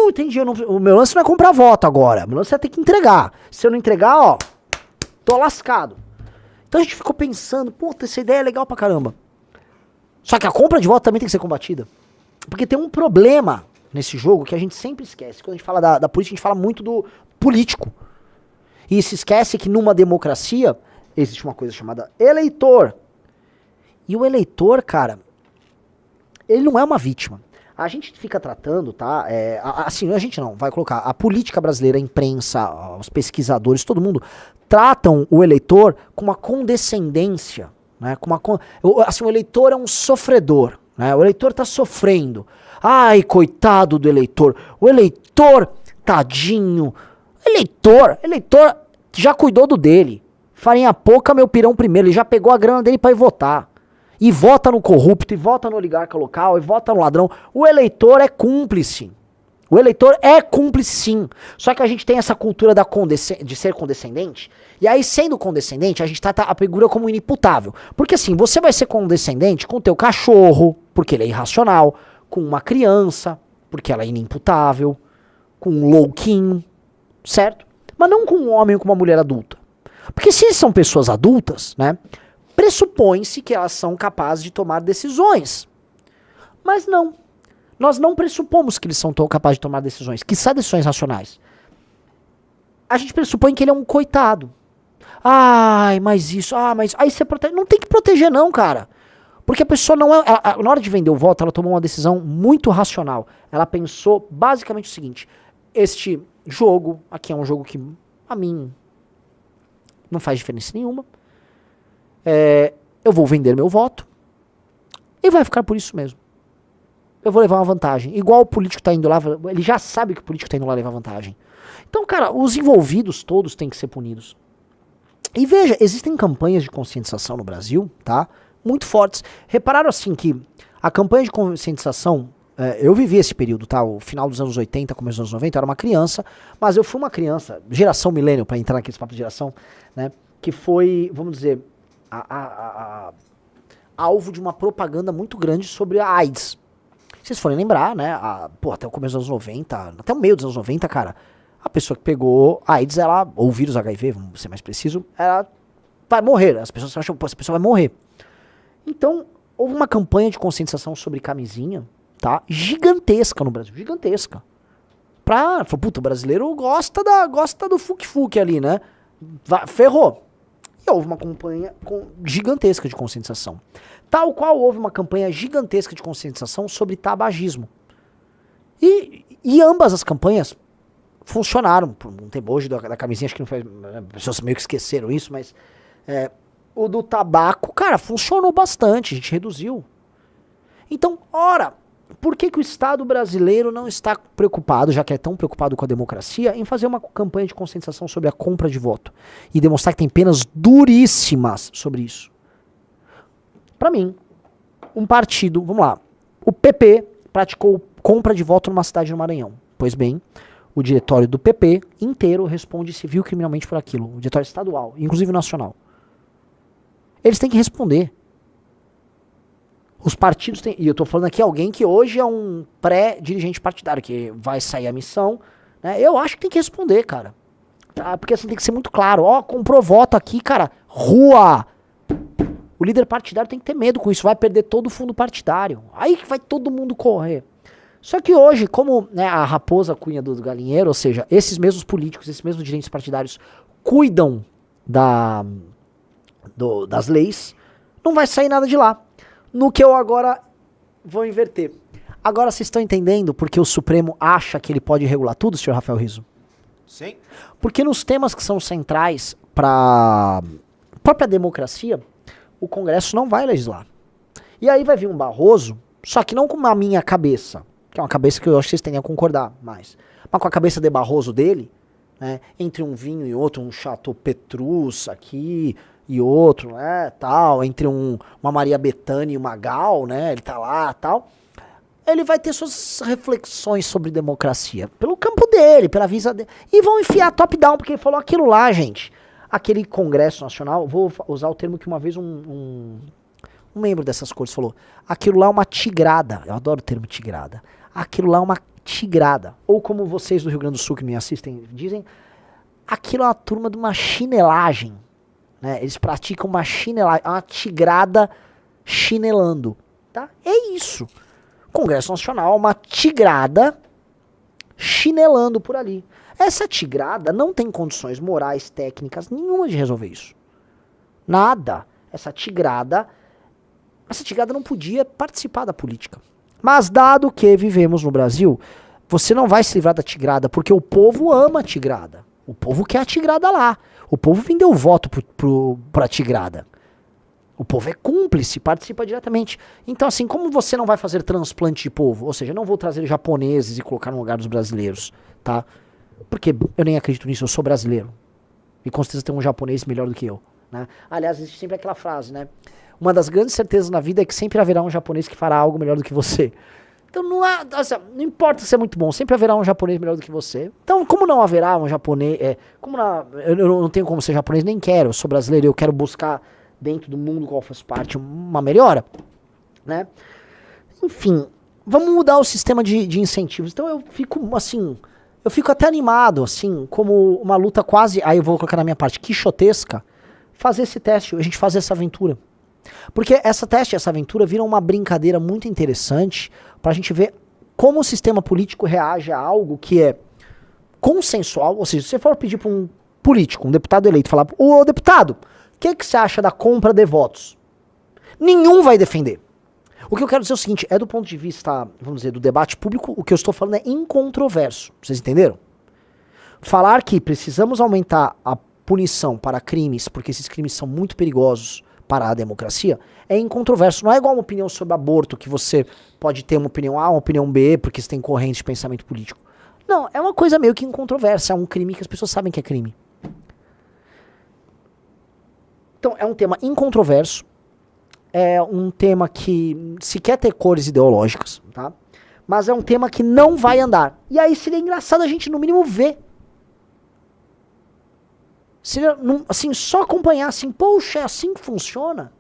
entendi, o meu lance não é comprar voto agora, o meu lance é ter que entregar. Se eu não entregar, ó, tô lascado. Então a gente ficou pensando, puta, essa ideia é legal pra caramba. Só que a compra de voto também tem que ser combatida. Porque tem um problema nesse jogo que a gente sempre esquece. Quando a gente fala da política, a gente fala muito do político. E se esquece que numa democracia existe uma coisa chamada eleitor. E o eleitor, cara, ele não é uma vítima. A gente fica tratando, tá? Assim, a gente não, vai colocar. A política brasileira, a imprensa, os pesquisadores, todo mundo tratam o eleitor com uma condescendência, né? Assim, o eleitor é um sofredor, né? O eleitor tá sofrendo. Ai, coitado do eleitor. O eleitor, tadinho. Eleitor já cuidou do dele. Farinha pouca, meu pirão primeiro. Ele já pegou a grana dele pra ir votar. E vota no corrupto, e vota no oligarca local, e vota no ladrão. O eleitor é cúmplice. O eleitor é cúmplice, sim. Só que a gente tem essa cultura de ser condescendente. E aí, sendo condescendente, a gente trata a figura como inimputável. Porque assim, você vai ser condescendente com o teu cachorro, porque ele é irracional. Com uma criança, porque ela é inimputável. Com um louquinho, certo? Mas não com um homem ou com uma mulher adulta. Porque se são pessoas adultas, né? Pressupõe-se que elas são capazes de tomar decisões. Mas não. Nós não pressupomos que eles são tão capazes de tomar decisões, quiçá decisões racionais. A gente pressupõe que ele é um coitado. Mas isso, mas... Aí você protege. Não tem que proteger não, cara. Porque a pessoa não é... na hora de vender o voto, ela tomou uma decisão muito racional. Ela pensou basicamente o seguinte. Este jogo, aqui é um jogo que, a mim, não faz diferença nenhuma. Eu vou vender meu voto e vai ficar por isso mesmo. Eu vou levar uma vantagem. Igual o político tá indo lá, ele já sabe que o político tá indo lá levar vantagem. Então, cara, os envolvidos todos têm que ser punidos. E veja, existem campanhas de conscientização no Brasil, tá? Muito fortes. Repararam assim que a campanha de conscientização, eu vivi esse período, tá? O final dos anos 80, começo dos anos 90, eu era uma criança, mas eu fui uma criança, geração milênio, pra entrar naqueles papos de geração, né? Que foi, vamos dizer... alvo de uma propaganda muito grande sobre a AIDS. Se vocês forem lembrar, né, até o começo dos anos 90, até o meio dos anos 90, cara, a pessoa que pegou a AIDS, ou o vírus HIV, vamos ser mais preciso, ela vai morrer. As pessoas acham, essa pessoa vai morrer. Então, houve uma campanha de conscientização sobre camisinha, tá, gigantesca no Brasil, gigantesca. O brasileiro gosta do fuque-fuque ali, né, ferrou. E houve uma campanha gigantesca de conscientização. Tal qual houve uma campanha gigantesca de conscientização sobre tabagismo. E ambas as campanhas funcionaram. Por um tempo hoje da camisinha, acho que não foi. As pessoas meio que esqueceram isso, mas o do tabaco, cara, funcionou bastante. A gente reduziu. Então, ora, por que o Estado brasileiro não está preocupado, já que é tão preocupado com a democracia, em fazer uma campanha de conscientização sobre a compra de voto? E demonstrar que tem penas duríssimas sobre isso. Pra mim, um partido, vamos lá, o PP praticou compra de voto numa cidade no Maranhão. Pois bem, o diretório do PP inteiro responde civil e criminalmente por aquilo. O diretório estadual, inclusive nacional. Eles têm que responder. Os partidos têm... E eu tô falando aqui alguém que hoje é um pré-dirigente partidário, que vai sair a missão, né? Eu acho que tem que responder, cara. Tá? Porque assim tem que ser muito claro. Comprou voto aqui, cara. Rua! O líder partidário tem que ter medo com isso. Vai perder todo o fundo partidário. Aí que vai todo mundo correr. Só que hoje, como, né, a raposa cunha do galinheiro, ou seja, esses mesmos políticos, esses mesmos dirigentes partidários cuidam das leis, não vai sair nada de lá. No que eu agora vou inverter. Agora vocês estão entendendo porque o Supremo acha que ele pode regular tudo, senhor Rafael Rizzo? Sim. Porque nos temas que são centrais para a própria democracia, o Congresso não vai legislar. E aí vai vir um Barroso, só que não com a minha cabeça, que é uma cabeça que eu acho que vocês tendem a concordar mais, mas com a cabeça de Barroso dele, né, entre um vinho e outro, um Chateau Petrus aqui e outro, né, tal, entre uma Maria Bethânia e uma Gal, né, ele tá lá, tal. Ele vai ter suas reflexões sobre democracia, pelo campo dele, pela visa dele, e vão enfiar top-down, porque ele falou aquilo lá, gente. Aquele Congresso Nacional, vou usar o termo que uma vez um membro dessas cortes falou, aquilo lá é uma tigrada, eu adoro o termo tigrada, aquilo lá é uma tigrada, ou como vocês do Rio Grande do Sul que me assistem dizem, aquilo é uma turma de uma chinelagem, né? Eles praticam uma chinelagem, uma tigrada chinelando, tá? É isso. Congresso Nacional é uma tigrada chinelando por ali. Essa tigrada não tem condições morais, técnicas, nenhuma de resolver isso. Nada. Essa tigrada não podia participar da política. Mas dado que vivemos no Brasil, você não vai se livrar da tigrada, porque o povo ama a tigrada. O povo quer a tigrada lá. O povo vendeu o voto pra tigrada. O povo é cúmplice, participa diretamente. Então, assim, como você não vai fazer transplante de povo? Ou seja, eu não vou trazer japoneses e colocar no lugar dos brasileiros, tá? Porque eu nem acredito nisso, eu sou brasileiro. E com certeza tem um japonês melhor do que eu, né? Aliás, existe sempre aquela frase, né? Uma das grandes certezas na vida é que sempre haverá um japonês que fará algo melhor do que você. Então, não importa se é muito bom, sempre haverá um japonês melhor do que você. Então, como não haverá um japonês... eu não tenho como ser japonês, nem quero. Eu sou brasileiro e eu quero buscar... dentro do mundo qual faz parte, uma melhora, né? Enfim, vamos mudar o sistema de incentivos. Então eu fico até animado, assim, como uma luta quase, aí eu vou colocar na minha parte, quixotesca, fazer esse teste, a gente fazer essa aventura. Porque essa aventura vira uma brincadeira muito interessante pra gente ver como o sistema político reage a algo que é consensual, ou seja, se você for pedir pra um político, um deputado eleito, falar, ô deputado, o que você acha da compra de votos? Nenhum vai defender. O que eu quero dizer é o seguinte, é do ponto de vista, vamos dizer, do debate público, o que eu estou falando é incontroverso. Vocês entenderam? Falar que precisamos aumentar a punição para crimes, porque esses crimes são muito perigosos para a democracia, é incontroverso. Não é igual uma opinião sobre aborto, que você pode ter uma opinião A, uma opinião B, porque você tem corrente de pensamento político. Não, é uma coisa meio que incontroversa, é um crime que as pessoas sabem que é crime. Então, é um tema incontroverso, é um tema que se quer ter cores ideológicas, tá? Mas é um tema que não vai andar. E aí seria engraçado a gente, no mínimo, ver. Seria, assim, só acompanhar, assim, poxa, é assim que funciona?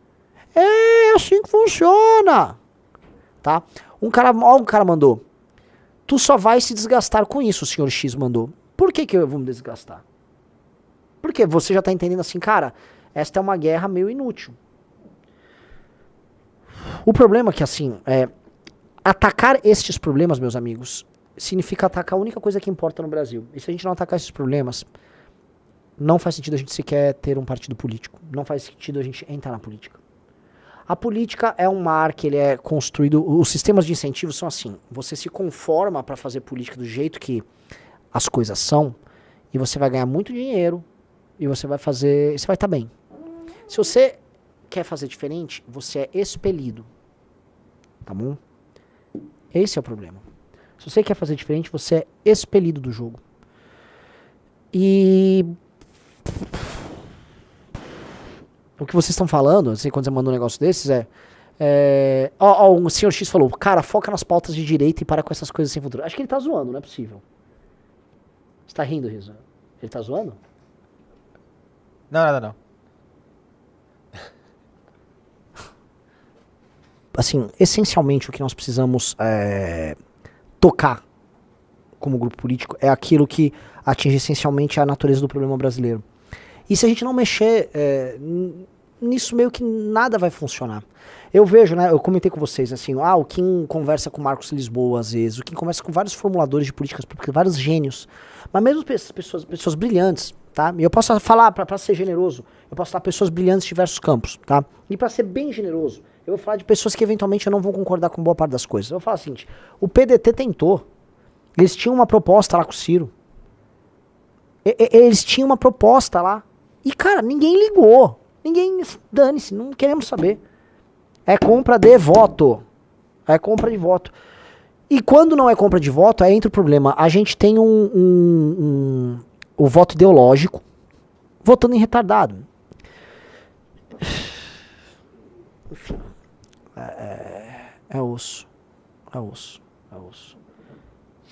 É assim que funciona! Tá? Um cara mandou, tu só vai se desgastar com isso, o senhor X mandou. Por que eu vou me desgastar? Porque você já tá entendendo assim, cara... Esta é uma guerra meio inútil. O problema é que, assim, atacar estes problemas, meus amigos, significa atacar a única coisa que importa no Brasil. E se a gente não atacar esses problemas, não faz sentido a gente sequer ter um partido político. Não faz sentido a gente entrar na política. A política é um mar que ele é construído... Os sistemas de incentivos são assim. Você se conforma para fazer política do jeito que as coisas são e você vai ganhar muito dinheiro e você vai estar bem. Se você quer fazer diferente, você é expelido. Tá bom? Esse é o problema. Se você quer fazer diferente, você é expelido do jogo. E... o que vocês estão falando, assim, quando você manda um negócio desses, o senhor X falou, cara, foca nas pautas de direita e para com essas coisas sem futuro. Acho que ele tá zoando, não é possível. Você tá rindo, Rizzo? Ele tá zoando? Não. Assim, essencialmente o que nós precisamos tocar como grupo político é aquilo que atinge essencialmente a natureza do problema brasileiro. E se a gente não mexer nisso meio que nada vai funcionar. Eu vejo, né, eu comentei com vocês, assim, o Kim conversa com o Marcos Lisboa às vezes, o Kim conversa com vários formuladores de políticas públicas, vários gênios, mas mesmo pessoas brilhantes, tá? E eu posso falar, pra ser generoso, eu posso falar pessoas brilhantes de diversos campos, tá? E pra ser bem generoso, eu vou falar de pessoas que eventualmente eu não vou concordar com boa parte das coisas. Eu vou falar o seguinte, o PDT tentou, eles tinham uma proposta lá com o Ciro, eles tinham uma proposta lá, e cara, ninguém ligou, dane-se, não queremos saber. É compra de voto. É compra de voto. E quando não é compra de voto, aí entra o problema. A gente tem o voto ideológico votando em retardado. Enfim. É osso. É osso. É osso.